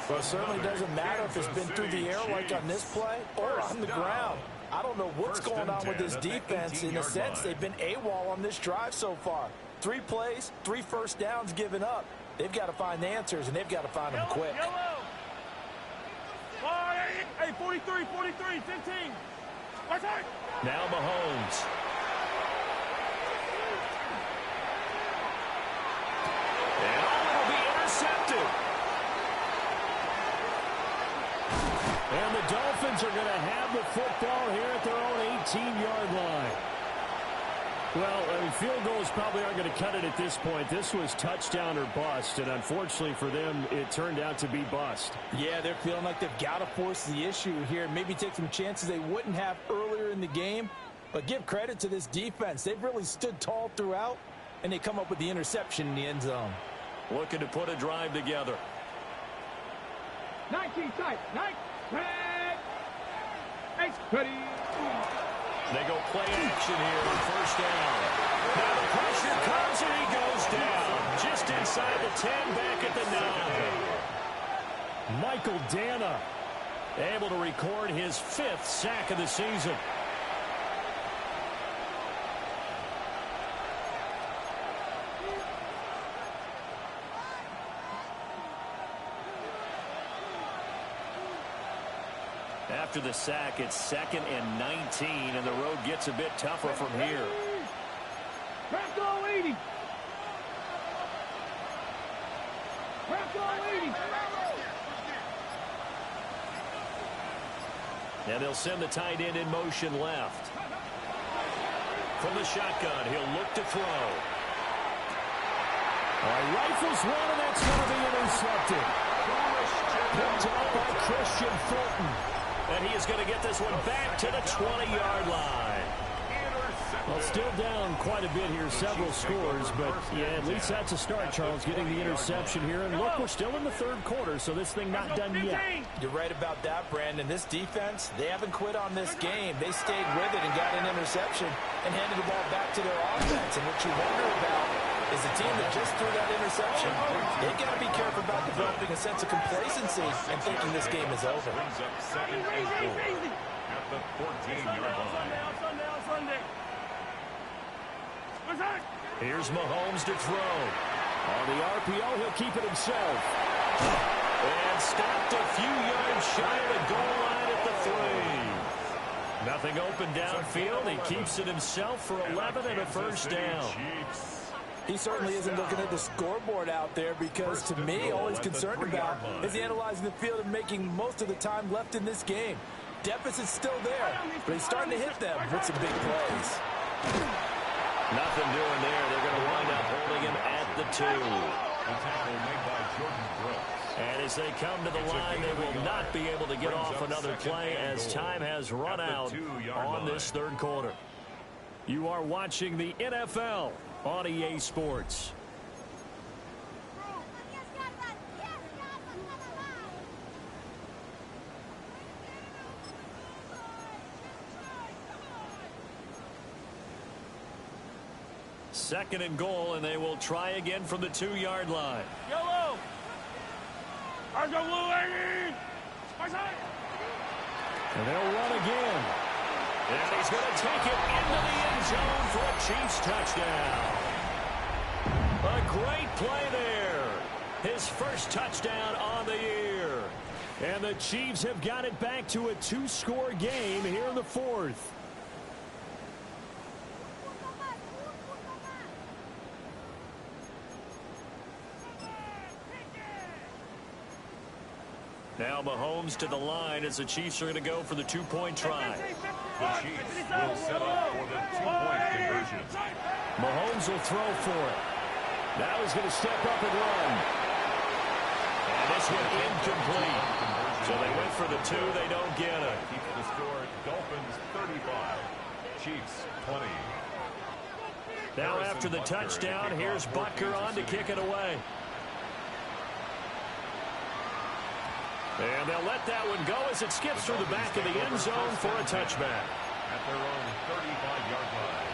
Well, it certainly doesn't matter if it's been through the air like on this play or on the ground. I don't know what's going on with this defense. In a sense, they've been AWOL on this drive so far. 3 plays, 3 first downs given up. They've got to find the answers, and they've got to find them quick. Hey, 43, 15. Now Mahomes. And it'll be intercepted. And the Dolphins are going to have the football here at their own 18-yard line. Well, I mean, field goals probably aren't going to cut it at this point. This was touchdown or bust, and unfortunately for them, it turned out to be bust. Yeah, they're feeling like they've got to force the issue here, maybe take some chances they wouldn't have earlier in the game. But give credit to this defense. They've really stood tall throughout, and they come up with the interception in the end zone. Looking to put a drive together. 19 tight. 9. Ready. They go play action here on 1st down. Now the pressure comes and he goes down. Just inside the 10, back at the 9. Michael Dana able to record his 5th sack of the season. After the sack, it's 2nd and 19, and the road gets a bit tougher from here. Crack all 80. And they'll send the tight end in motion left. From the shotgun, he'll look to throw. Rifles one, and that's going to be intercepted. Picked up by Christian Fulton. And he is going to get this one back to the 20-yard line. Well, still down quite a bit here, several scores, but yeah, at least that's a start, Charles, getting the interception here. And look, we're still in the 3rd quarter, so this thing not done yet. You're right about that, Brandon. This defense, they haven't quit on this game. They stayed with it and got an interception and handed the ball back to their offense. And what you wonder about is the team that just threw that interception, they got to be careful about developing a sense of complacency and thinking this game is over. Brings up 2nd and 4 at the 14-yard line. Here's Mahomes to throw. On the RPO, he'll keep it himself. And stopped a few yards shy of the goal line at the 3. Nothing open downfield. He keeps it himself for 11 and a 1st down. He certainly isn't looking at the scoreboard out there because, to me, all he's concerned about is analyzing the field and making most of the time left in this game. Deficit's still there, but he's starting to hit them with some big plays. Nothing doing there. They're going to wind up holding him at the 2. The tackle made by Jordan Brooks. And as they come to the line, they will not be able to get off another play as time has run out on this 3rd quarter. You are watching the NFL on EA Sports. Second and goal, and they will try again from the 2-yard line. Yellow! And they'll run again. And he's going to take it into the end zone for a Chiefs touchdown. A great play there. His first touchdown on the year. And the Chiefs have got it back to a 2-score game here in the fourth. Now Mahomes to the line as the Chiefs are going to go for the 2-point try. The Chiefs will set up for the 2-point conversion. Mahomes will throw for it. Now he's going to step up and run. And this one incomplete. So they went for the 2. They don't get it. Keeps the score. Dolphins 35. Chiefs 20. Now after the touchdown, here's Butker on to kick it away. And they'll let that one go as it skips through the back of the end zone for a touchback. At their own 35-yard line.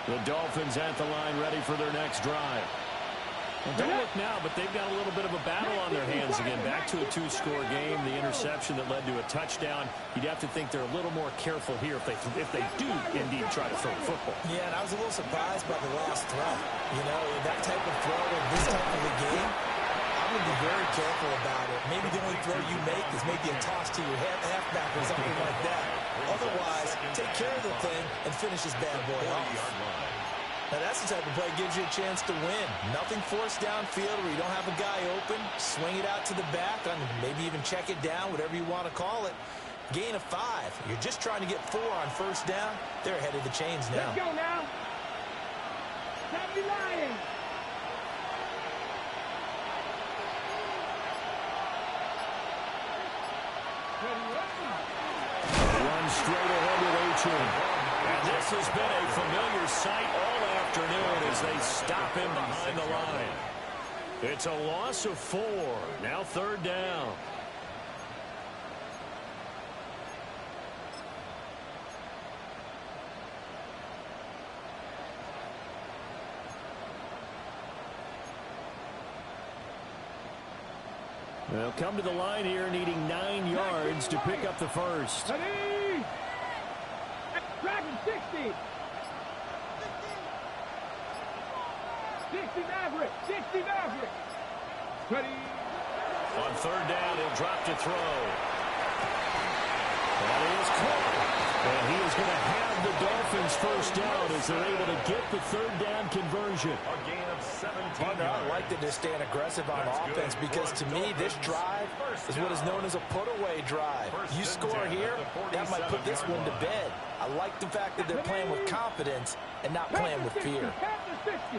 The Dolphins at the line ready for their next drive. Well, don't look now, but they've got a little bit of a battle on their hands again. Back to a 2-score game. The interception that led to a touchdown. You'd have to think they're a little more careful here if they do indeed try to throw the football. Yeah, and I was a little surprised by the last throw. You know, that type of throw in this type of a game, I'm going to be very careful about it. Maybe the only throw you make is maybe a toss to your halfback or something like that. Otherwise, take care of the thing and finish this bad boy off. Now, that's the type of play that gives you a chance to win. Nothing forced downfield where you don't have a guy open. Swing it out to the back, and maybe even check it down, whatever you want to call it. Gain of 5. You're just trying to get 4 on first down. They're ahead of the chains now. Let's go now. 70 Lions. Run straight ahead with A-Chain. And this has been a familiar sight all afternoon as they stop him behind the line. It's a loss of 4. Now 3rd down. They'll come to the line here needing 9 yards to pick up the first. Ready? Dragon 60. 60 Maverick. 60 Maverick. Ready? On 3rd down, he'll drop to throw. That is caught. And he is going to have the Dolphins first down as they're able to get the 3rd down conversion. A gain of 17 Partner, I yards. like that they're staying aggressive on offense because to me, this drive is what is known as a put-away drive. You score here, that might put this one to bed. I like the fact that they're playing with confidence and not playing with fear. Panther 60.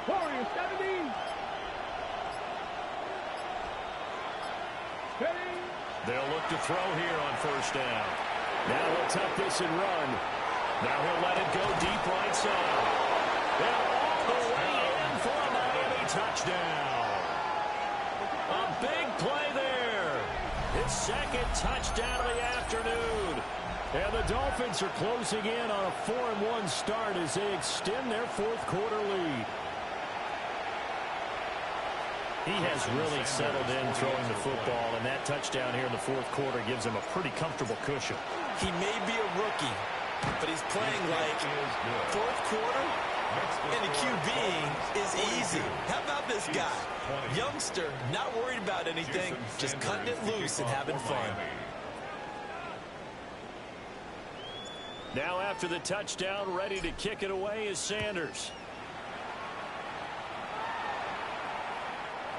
Warrior 70. Ready? They'll look to throw here on first down. Now he'll tuck this and run. Now he'll let it go deep right side. And all the way in for a Miami touchdown. A big play there. His 2nd touchdown of the afternoon. And the Dolphins are closing in on a 4-1 start as they extend their 4th quarter lead. He has really settled in throwing the football, and that touchdown here in the 4th quarter gives him a pretty comfortable cushion. He may be a rookie, but he's playing like 4th quarter, and the QBing is easy. How about this guy? Youngster, not worried about anything, just cutting it loose and having fun. Now after the touchdown, ready to kick it away is Sanders.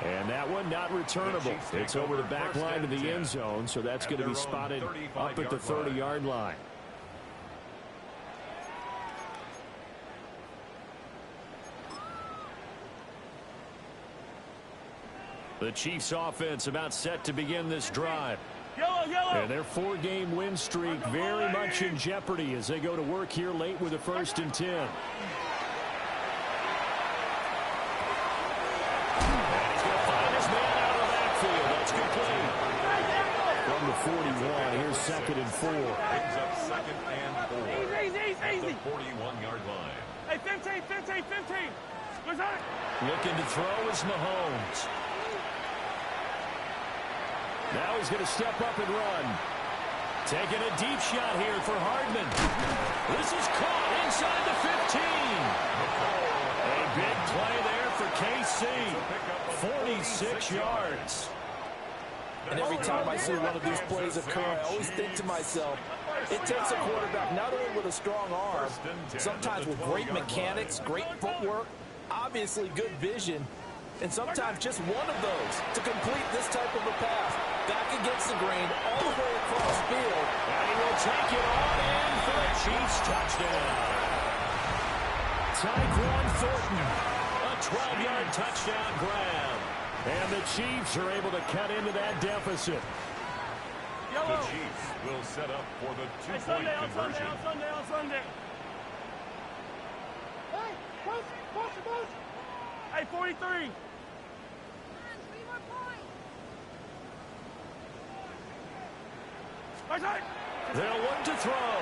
And that one not returnable. It's over the back line to the end zone, so that's going to be spotted up at the 30-yard line. The Chiefs offense about set to begin this drive. And their 4-game win streak very much in jeopardy as they go to work here late with a 1st and 10. From the 41, here's 2nd and 4. Brings up 2nd and 4. Easy. At the 41-yard line. Hey, 15. What's that? Looking to throw is Mahomes. Now he's going to step up and run. Taking a deep shot here for Hardman. This is caught inside the 15. A big play there for KC. 46 yards. And every time I see one of these plays occur, I always think to myself, it takes a quarterback not only with a strong arm, sometimes with great mechanics, great footwork, obviously good vision, and sometimes just one of those to complete this type of a pass. Back against the grain, all the way across field. And he will take it on in for a Chiefs touchdown. Tyquan Thornton, a 12-yard touchdown grab. And the Chiefs are able to cut into that deficit. The Chiefs will set up for the two-point conversion. On Sunday. Hey, coach. Hey, 43. They'll look to throw.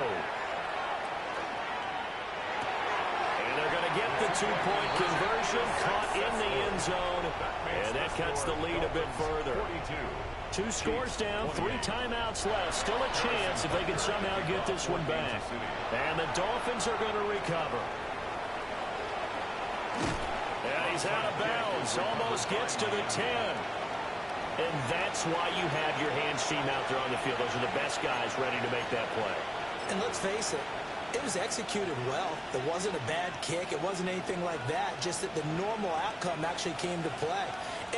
And they're going to get the two-point conversion, caught in the end zone, and that cuts the lead a bit further. 2 scores down, 3 timeouts left. Still a chance if they can somehow get this one back. And the Dolphins are going to recover. And he's out of bounds, almost gets to the 10. And that's why you have your hands team out there on the field. Those are the best guys ready to make that play. And let's face it, it was executed well. It wasn't a bad kick. It wasn't anything like that. Just that the normal outcome actually came to play.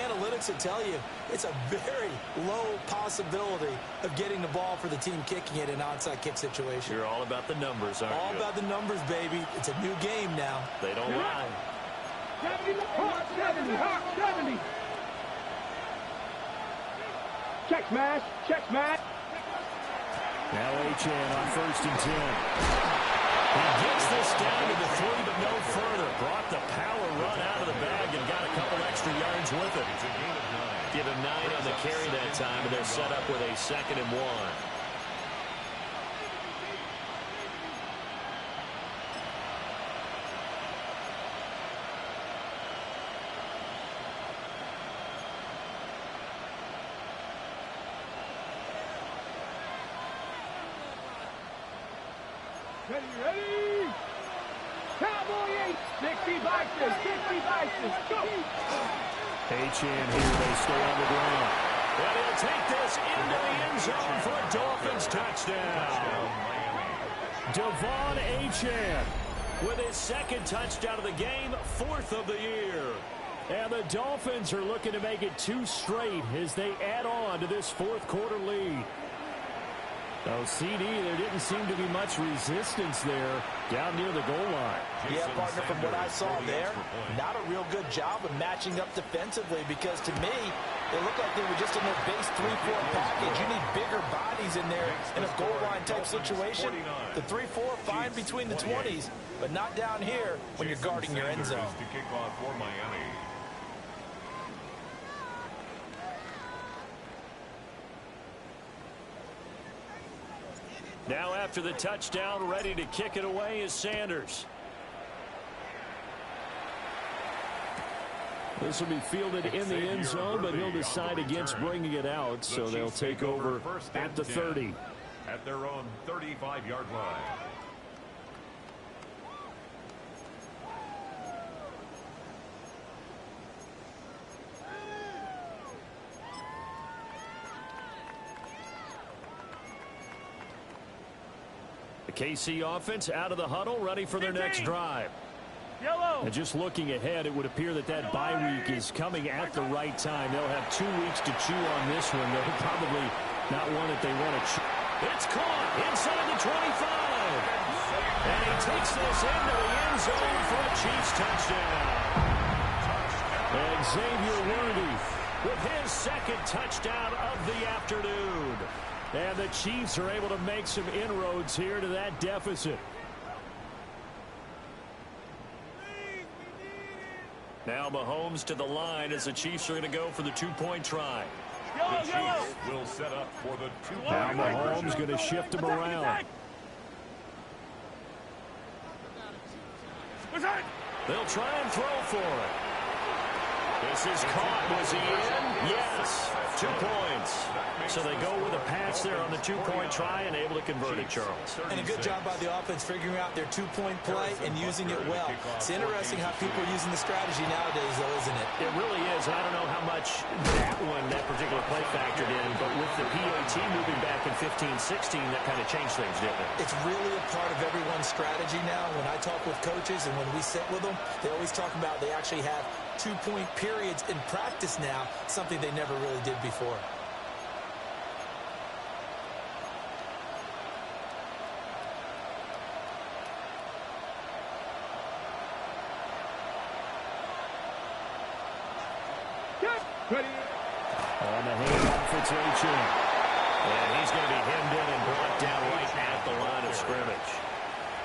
Analytics will tell you it's a very low possibility of getting the ball for the team kicking it in an onside kick situation. You're all about the numbers, aren't you? All about the numbers, baby. It's a new game now. They don't lie. 70. Check smash. Now Achane on 1st and 10. He gets this down to the 3, but no further. Brought the power run out of the bag and got a couple extra yards with it. Get a 9 on the carry that time, and they're set up with a 2nd and 1. Ready? Cowboy 8. 60 Bison. Let's go. Achane here, they stay on the ground. And he'll take this into the end zone for a Dolphins touchdown. Devon Achane With his 2nd touchdown of the game, 4th of the year. And the Dolphins are looking to make it 2 straight as they add on to this 4th quarter lead. Oh, CD, there didn't seem to be much resistance there down near the goal line. Yeah, partner, from what I saw there, not a real good job of matching up defensively because to me, it looked like they were just in their base 3-4 package. You need bigger bodies in there in a goal line type situation. The 3-4, fine between the 20s, but not down here when you're guarding your end zone. To kick off for Miami. Now after the touchdown, ready to kick it away is Sanders. This will be fielded in the end zone, but he'll decide against bringing it out, so they'll take over at the 30. At their own 35-yard line. The KC offense out of the huddle, ready for their next drive. Yellow. And just looking ahead, it would appear that that bye week is coming at the right time. They'll have 2 weeks to chew on this one. They're probably not one that they want to chew. It's caught inside the 25. And he takes this into the end zone for a Chiefs touchdown. And Xavier Worthy With his second touchdown of the afternoon. And the Chiefs are able to make some inroads here to that deficit. Now Mahomes to the line as the Chiefs are going to go for the two-point try. The Chiefs will set up for the two-point Now Mahomes conversion. going to shift him around. They'll try and throw for it. This is caught. Was he in? Yes. 2 points. So they go with a pass there on the two-point try and able to convert it, Charles. And a good job by the offense figuring out their two-point play and using it well. It's interesting how people are using the strategy nowadays, though, isn't it? It really is, and I don't know how much that particular play factored in, but with the PAT moving back in 15-16, that kind of changed things, didn't it? It's really a part of everyone's strategy now. When I talk with coaches and when we sit with them, they always talk about they actually have two-point periods in practice now, something they never really did before. Ready? On the handoff, it's H.M. And he's going to be hemmed in and brought down right at the line of scrimmage.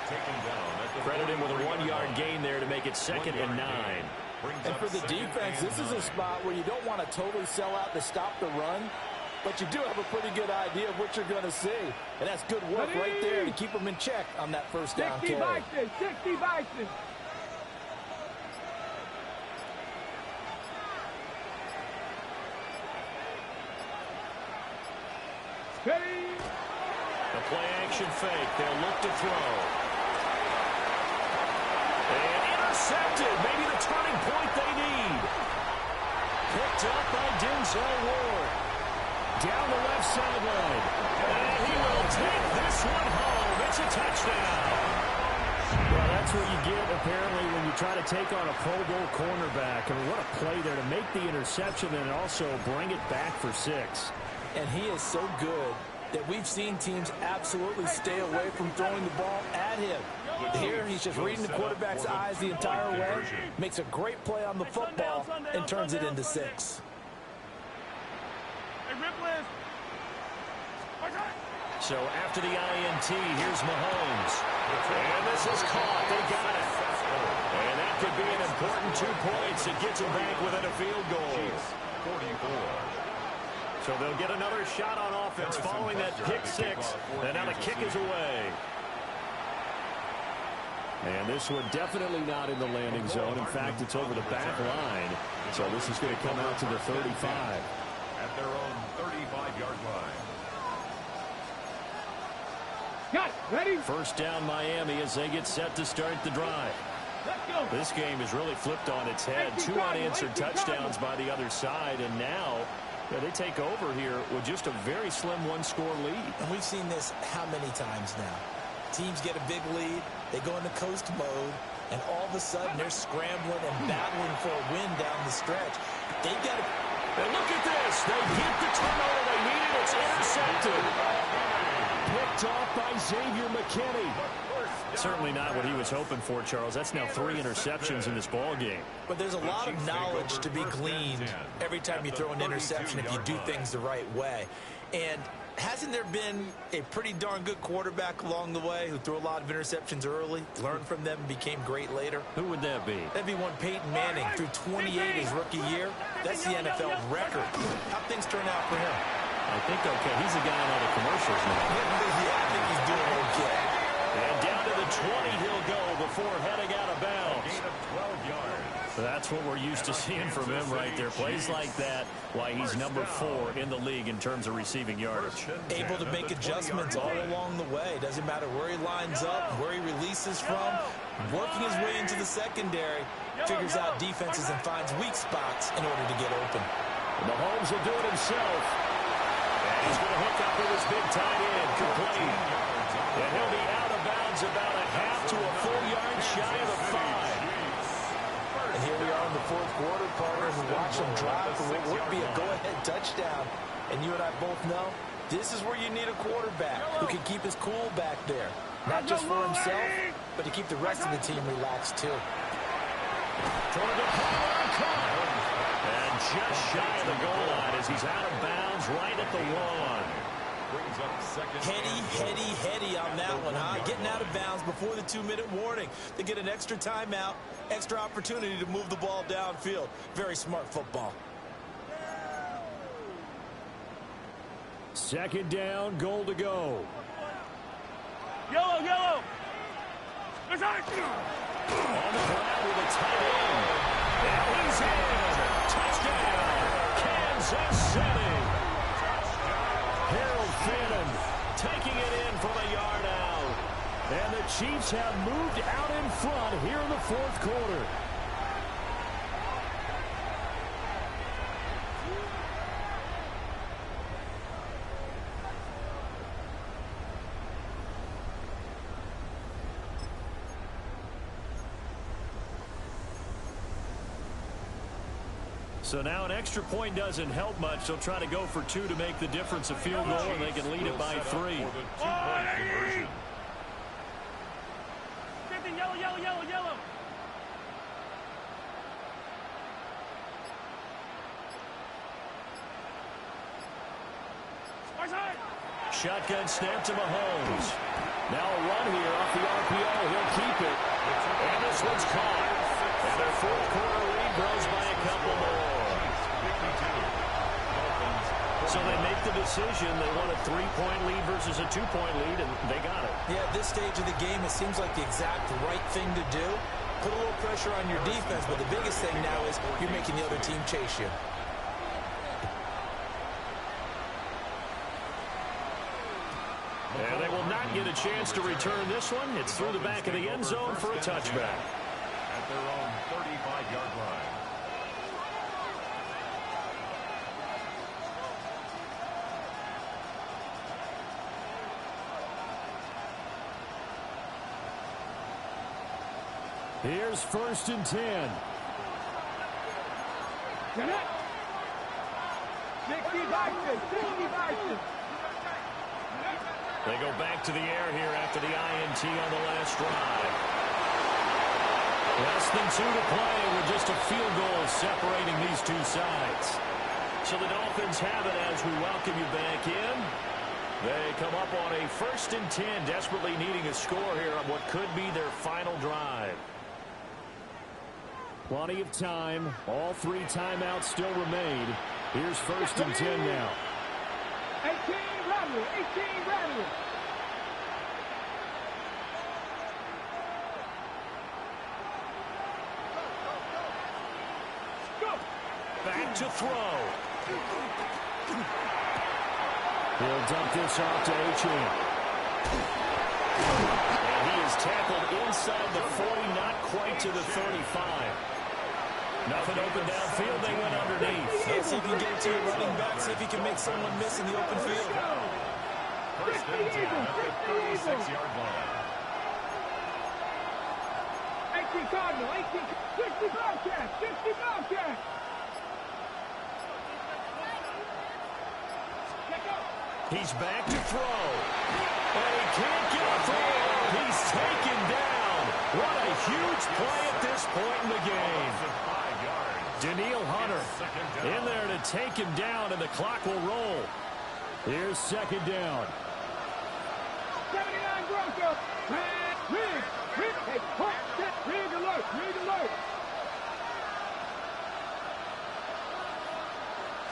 Taken down at the Credit him with a 1-yard gain there to make it 2nd and 9. And for the defense, this is a spot where you don't want to totally sell out to stop the run, but you do have a pretty good idea of what you're going to see. And that's good work right there to keep them in check on that first down 60 carry. Bison, 60 Bison. Ready? The play action fake. They'll look to throw. And intercepted. Maybe the turning point they need. Picked up by Denzel Ward. Down the left sideline. And he will take this one home. It's a touchdown. Well, that's what you get, apparently, when you try to take on a Pro Bowl cornerback. I mean, what a play there to make the interception and also bring it back for 6. And he is so good that we've seen teams absolutely stay away from throwing the ball at him. Here, he's just reading the quarterback's eyes the entire way, makes a great play on the football, and turns it into 6. So after the INT, here's Mahomes. And this is caught. They got it. And that could be an important 2 points. It gets them back within a field goal. 44. So they'll get another shot on offense following that pick 6. And now the kick is away. And this one definitely not in the landing zone. In fact, it's over the back line. So this is going to come out to the 35. At their own 35-yard line. Got it. Ready? First down Miami as they get set to start the drive. Let's go. This game is really flipped on its head. 2 unanswered touchdowns by the other side. And now they take over here with just a very slim 1-score lead. And we've seen this how many times now? Teams get a big lead, they go into coast mode, and all of a sudden they're scrambling and battling for a win down the stretch. They've got to... And look at this. They get the turnover they needed. It's intercepted. Picked off by Xavier McKinney. Certainly not what he was hoping for, Charles. That's now 3 interceptions in this ball game. But there's a lot of knowledge to be gleaned every time you throw an interception if you do things the right way. And hasn't there been a pretty darn good quarterback along the way who threw a lot of interceptions early, learned from them, and became great later? Who would that be? That'd be one Peyton Manning, threw 28 his rookie year. That's the NFL record. How'd things turn out for him? I think okay. He's the guy in all the commercials now. Yeah, I think he's doing okay. And down to the 20 he'll go before heading out of bounds. Gain of 12 yards. That's what we're used to seeing from him right there. Plays like that, why he's number 4 in the league in terms of receiving yardage. Able to make adjustments all along the way. Doesn't matter where he lines up, where he releases from. Working his way into the secondary, figures out defenses and finds weak spots in order to get open. Mahomes will do it himself. And he's going to hook up with his big tight end, complete. And he'll be out of bounds about a half to a full yard shy of the 5. fourth-quarter partner who watched him drive for what would be a go-ahead touchdown. And you and I both know this is where you need a quarterback who can keep his cool back there. Not just for himself, but to keep the rest of the team relaxed, too. Toward the power, and just shy of the goal line as he's out of bounds right at the one. Heady on that one, huh? Getting out of bounds before the 2-minute warning. They get an extra timeout, extra opportunity to move the ball downfield. Very smart football. Second down, goal to go. Yellow. On the ground with a tight end. And he's in. Touchdown, Kansas City. Harold Fannin taking it in from a yard out. And the Chiefs have moved out in front here in the fourth quarter. So now an extra point doesn't help much. They'll try to go for 2 to make the difference a field goal, and they can lead it by 3. Yellow. Shotgun snap to Mahomes. Now a run here off the RPO. He'll keep it. And this one's caught. And their fourth quarter lead grows by a couple more. So they make the decision. They want a 3-point lead versus a 2-point lead, and they got it. Yeah, at this stage of the game, it seems like the exact right thing to do. Put a little pressure on your defense, but the biggest thing now is you're making the other team chase you. And they will not get a chance to return this one. It's through the back of the end zone for a touchback. At their own 35-yard line. Here's 1st and 10. 60 boxes. They go back to the air here after the INT on the last drive. Less than 2 to play with just a field goal separating these two sides. So the Dolphins have it as we welcome you back in. They come up on a 1st and 10, desperately needing a score here on what could be their final drive. Plenty of time. All 3 timeouts still remain. Here's 1st and 10 now. 18 Bradley. Go. Back to throw. He'll dump this off to Achane. And he is tackled inside the 40, not quite to the 35. Nothing open downfield. They went underneath. Let's see if he can get it to your running back. See if he can make someone miss in the open field. 1st and 10 at the 36-yard line. 18 Cardinal. 60 Bobcats. He's back to throw. And he can't get a throw. He's taken down. What a huge play at this point in the game. Daniil Hunter in there to take him down, and the clock will roll. Here's 2nd down. 79 Bronco. Rig. Hey, rig alert.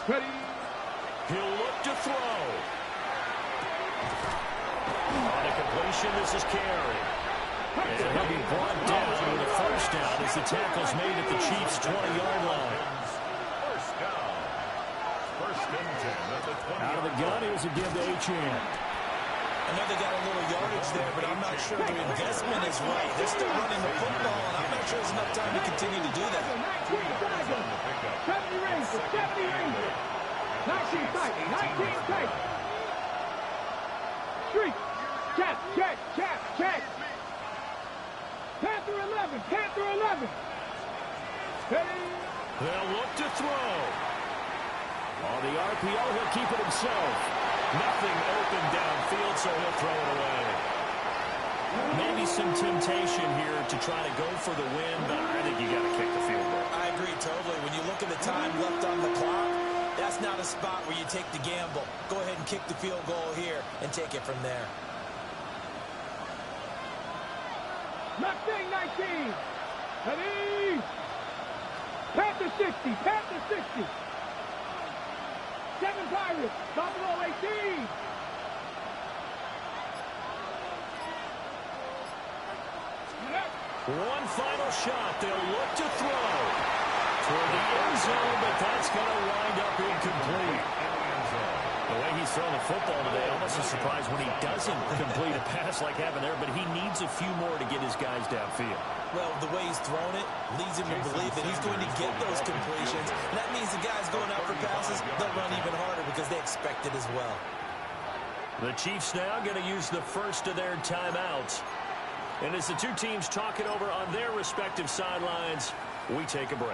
Ready. He'll look to throw. On a completion, this is Carey. And he'll be brought down with a 1st down as the tackle's made at the Chiefs' 20-yard line. 1st down. 1st and 10 at the 20. Out of the gun, here's a give to Achane. I know they got a little yardage there, but I'm not sure the investment is right. They're still running the football, and I'm not sure there's enough time to continue to do that. 70 Rangers. 19 tight. Street. Check. Panther 11. Ready. They'll look to throw. On the RPO, he'll keep it himself. Nothing open downfield, so he'll throw it away. Maybe some temptation here to try to go for the win, but I think you got to kick the field goal. I agree totally. When you look at the time left on the clock, that's not a spot where you take the gamble. Go ahead and kick the field goal here and take it from there. Mustang 19. Ready? Panther 60. Panther 60. 7 Pirates. Buffalo 18. One final shot. They'll look to throw toward the end zone, but that's going to wind up incomplete. The way he's throwing the football today, almost a surprise when he doesn't complete a pass like happened there, but he needs a few more to get his guys downfield. Well, the way he's thrown it leads him to believe that he's going to get those completions. And that means the guys going out for passes, they'll run even harder because they expect it as well. The Chiefs now going to use the first of their timeouts. And as the two teams talk it over on their respective sidelines, we take a break.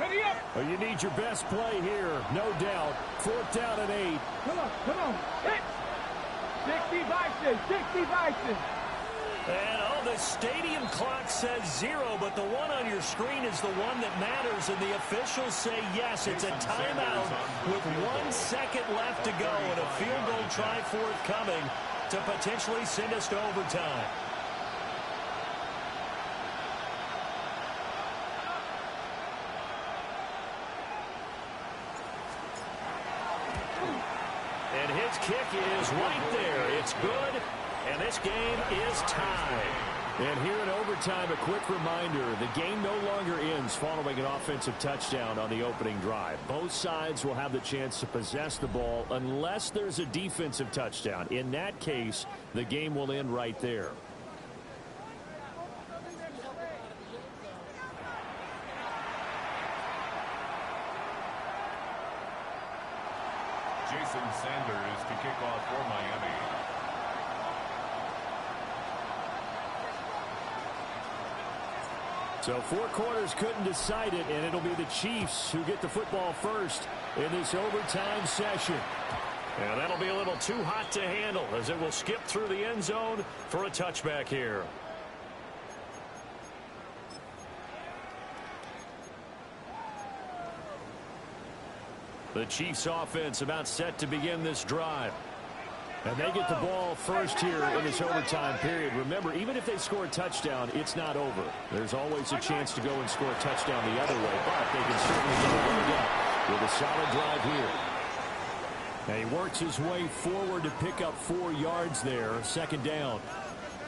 Ready up. Well, you need your best play here, no doubt. 4th down and 8. Come on. Hit. 60 Bison. 60 Bison. And the stadium clock says 0, but the one on your screen is the one that matters, and the officials say yes, it's a timeout with 1 second left to go and a field goal try forthcoming to potentially send us to overtime. And his kick is right there. It's good, and this game is tied. And here in overtime, a quick reminder, the game no longer ends following an offensive touchdown on the opening drive. Both sides will have the chance to possess the ball unless there's a defensive touchdown. In that case, the game will end right there. Jason Sanders to kick off for Miami. So 4 quarters couldn't decide it, and it'll be the Chiefs who get the football first in this overtime session. And that'll be a little too hot to handle as it will skip through the end zone for a touchback here. The Chiefs offense about set to begin this drive. And they get the ball first here in this overtime period. Remember, even if they score a touchdown, it's not over. There's always a chance to go and score a touchdown the other way, but they can certainly get it again with a solid drive here. And he works his way forward to pick up 4 yards there, 2nd down.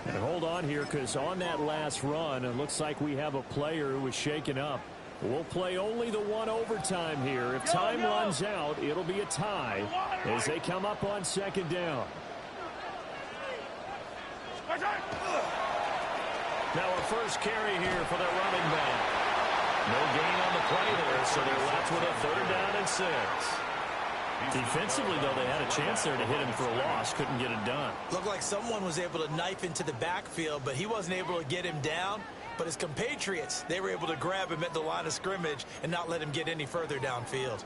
And hold on here, because on that last run, it looks like we have a player who was shaken up. We'll play only the 1 overtime here. If time runs out, it'll be a tie as they come up on 2nd down. Now a first carry here for their running back. No gain on the play there, so they're left with a 3rd down and 6. Defensively, though, they had a chance there to hit him for a loss. Couldn't get it done. Looked like someone was able to knife into the backfield, but he wasn't able to get him down. But his compatriots, they were able to grab him at the line of scrimmage and not let him get any further downfield.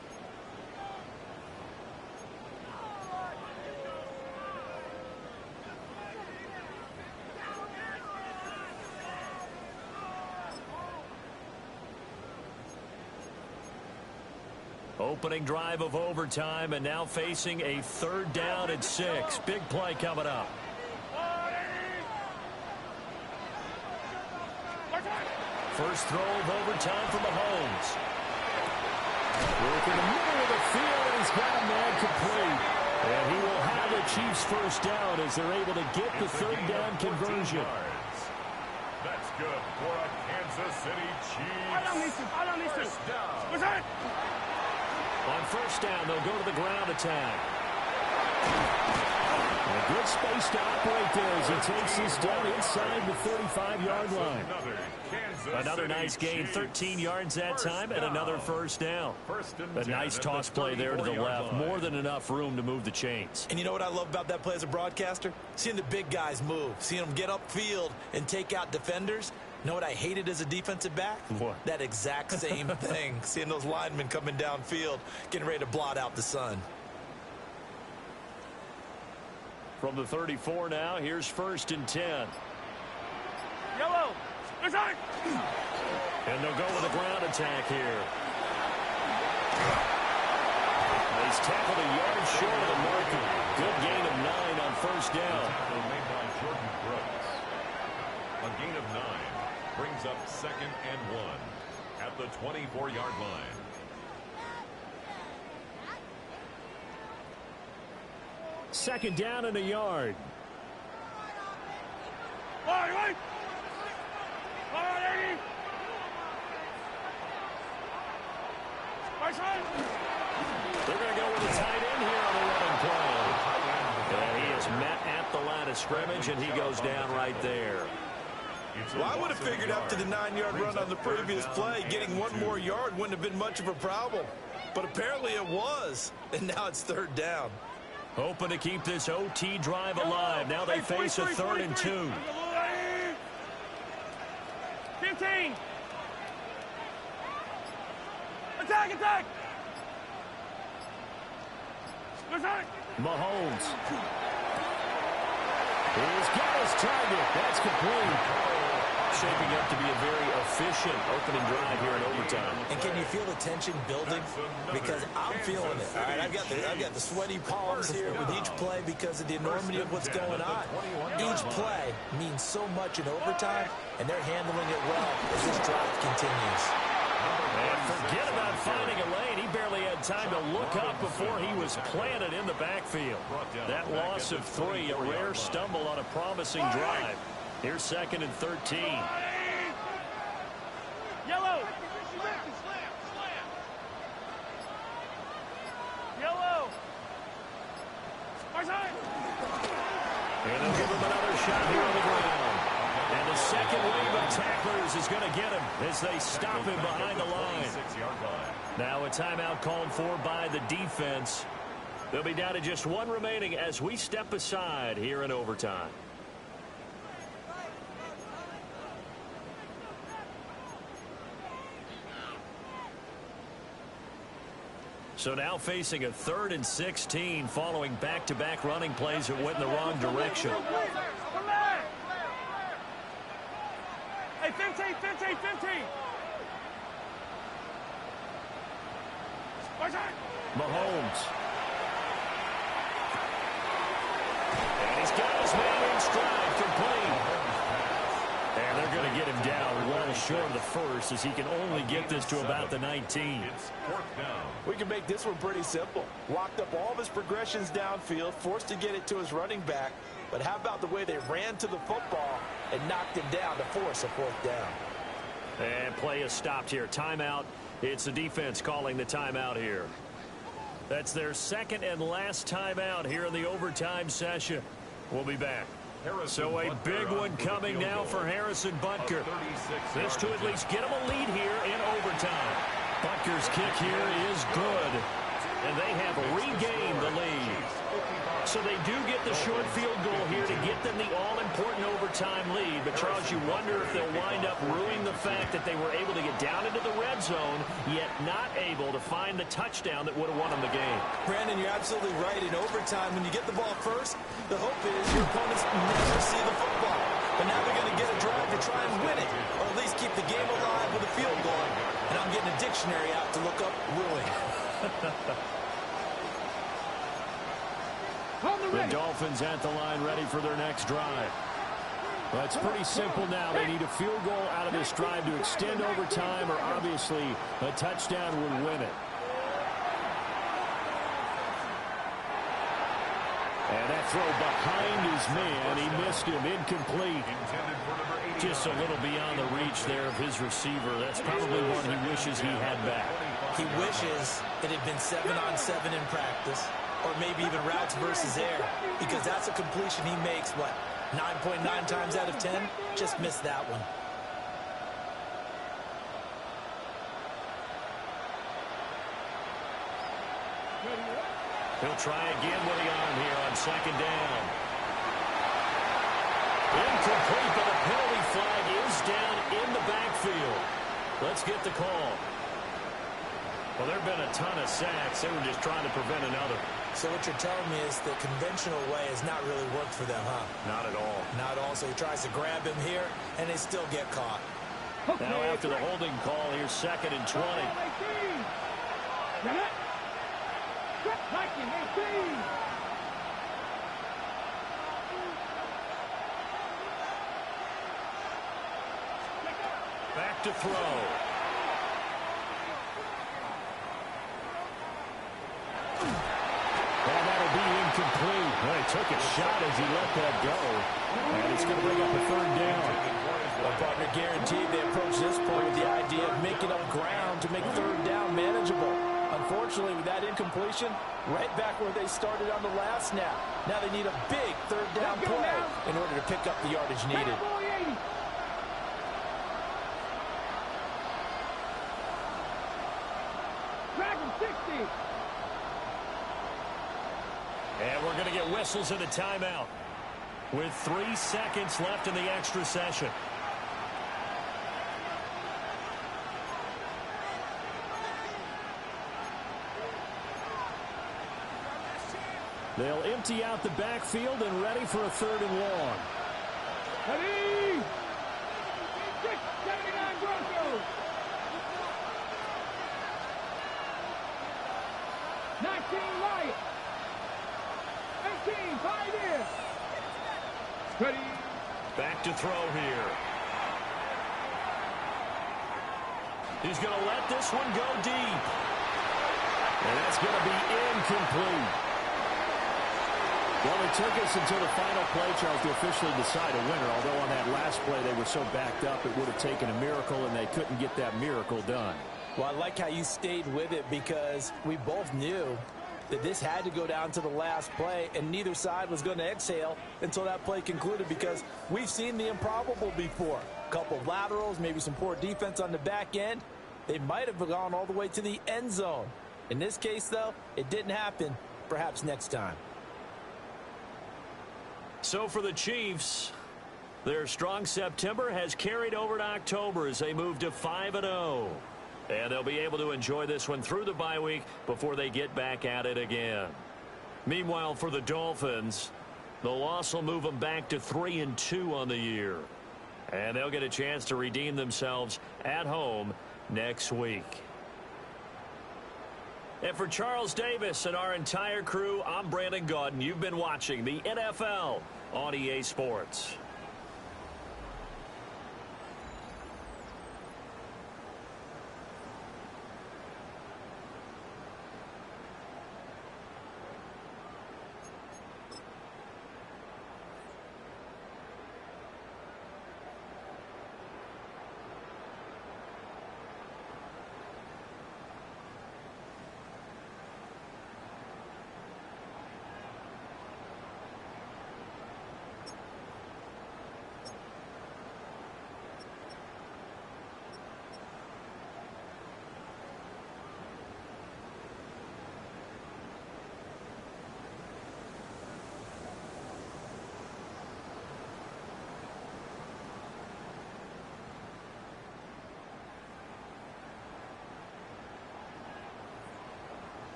Opening drive of overtime and now facing a 3rd down and 6. Big play coming up. First throw of overtime for Mahomes. Work in the middle of the field, and he's got a man complete. And he will have the Chiefs first down as they're able to get the 3rd down conversion. That's good for a Kansas City Chiefs. First down. On first down, they'll go to the ground attack. A good space to operate there as he takes this down inside the 35-yard line. Another nice gain, 13 yards that time, and another first down. A nice toss play there to the left. More than enough room to move the chains. And you know what I love about that play as a broadcaster? Seeing the big guys move, seeing them get upfield and take out defenders. You know what I hated as a defensive back? What? That exact same thing. Seeing those linemen coming downfield, getting ready to blot out the sun. From the 34 now, here's 1st and 10. Yellow. And they'll go with a ground attack here. He's tackled a yard short of the marker. Good gain of 9 on 1st down. Made by Jordan Brooks. A gain of 9 brings up 2nd and 1 at the 24-yard line. Second down and a yard. Right. They're going to go with a tight end here on the running play. And he is met at the line of scrimmage, and he goes down right there. Well, I would have figured after the 9-yard run on the previous play, getting one more yard wouldn't have been much of a problem. But apparently it was, and now it's 3rd down. Hoping to keep this OT drive alive. Now they face a 3rd and 2. 15. Attack. Mahomes. He's got his target. That's complete. Shaping up to be a very efficient opening drive here in overtime. And can you feel the tension building? Because I'm feeling it. All right, I've got the sweaty palms here with each play because of the enormity of what's going on. Each play means so much in overtime, and they're handling it well as this drive continues. And forget about finding a lane. He barely had time to look up before he was planted in the backfield. That loss of 3, a rare stumble on a promising drive. Here's 2nd and 13. Yellow. And they'll give him another shot here on the ground. And the second wave of tacklers is going to get him as they stop him behind the line. Now a timeout called for by the defense. They'll be down to just 1 remaining as we step aside here in overtime. So now facing a 3rd and 16 following back-to-back running plays that went in the wrong direction. Hey, 15. Mahomes. And he's got his man in stride, complete. And they're going to get him down well short of the first as he can only get this to about the 19. We can make this one pretty simple. Locked up all of his progressions downfield, forced to get it to his running back. But how about the way they ran to the football and knocked him down to force a 4th down? And play is stopped here. Timeout. It's the defense calling the timeout here. That's their 2nd and last timeout here in the overtime session. We'll be back. So a big one coming now for Harrison Butker. This to at least get him a lead here in overtime. Butker's kick here is good. And they have regained the lead. So they do get the short field goal here to get them the all-important overtime lead. But, Charles, you wonder if they'll wind up ruining the fact that they were able to get down into the red zone, yet not able to find the touchdown that would have won them the game. Brandon, you're absolutely right. In overtime, when you get the ball first, the hope is your opponents never see the football. But now they're going to get a drive to try and win it, or at least keep the game alive with a field goal. And I'm getting a dictionary out to look up ruin. The Dolphins at the line ready for their next drive. Well, it's pretty simple now. They need a field goal out of this drive to extend overtime, or obviously a touchdown would win it. And that throw behind his man, he missed him, incomplete. Just a little beyond the reach there of his receiver. That's probably one he wishes he had back. He wishes it had been 7-on-7 in practice. or maybe even routes versus air, because that's a completion he makes, what, 9.9 times out of 10? Just missed that one. He'll try again with the arm here on second down. Incomplete, but a penalty flag is down in the backfield. Let's get the call. Well, there have been a ton of sacks. They were just trying to prevent another. So what you're telling me is the conventional way has not really worked for them, huh? Not at all. Not at all. So he tries to grab him here, and they still get caught. Now after the holding call, here's 2nd and 20. Back to throw. And that'll be incomplete. Well, he took a shot as he let that go. And it's going to bring up a 3rd down. Well, partner, guaranteed they approach this point with the idea of making up ground to make 3rd down manageable. Unfortunately, with that incompletion, right back where they started on the last snap. Now they need a big 3rd down play in order to pick up the yardage needed. And we're going to get whistles and a timeout with 3 seconds left in the extra session. They'll empty out the backfield and ready for a 3rd and long. Ready? 79 Broncos. 19 Lions. 18 Pioneers. Ready? Back to throw here. He's going to let this one go deep. And that's going to be incomplete. Well, it took us until the final play, Charles, to officially decide a winner. Although on that last play they were so backed up, it would have taken a miracle, and they couldn't get that miracle done. Well, I like how you stayed with it, because we both knew that this had to go down to the last play, and neither side was going to exhale until that play concluded, because we've seen the improbable before. A couple of laterals, maybe some poor defense on the back end. They might have gone all the way to the end zone. In this case, though, it didn't happen. Perhaps next time. So for the Chiefs, their strong September has carried over to October as they move to 5-0. And they'll be able to enjoy this one through the bye week before they get back at it again. Meanwhile, for the Dolphins, the loss will move them back to 3-2 on the year. And they'll get a chance to redeem themselves at home next week. And for Charles Davis and our entire crew, I'm Brandon Gaudin. You've been watching the NFL on EA Sports.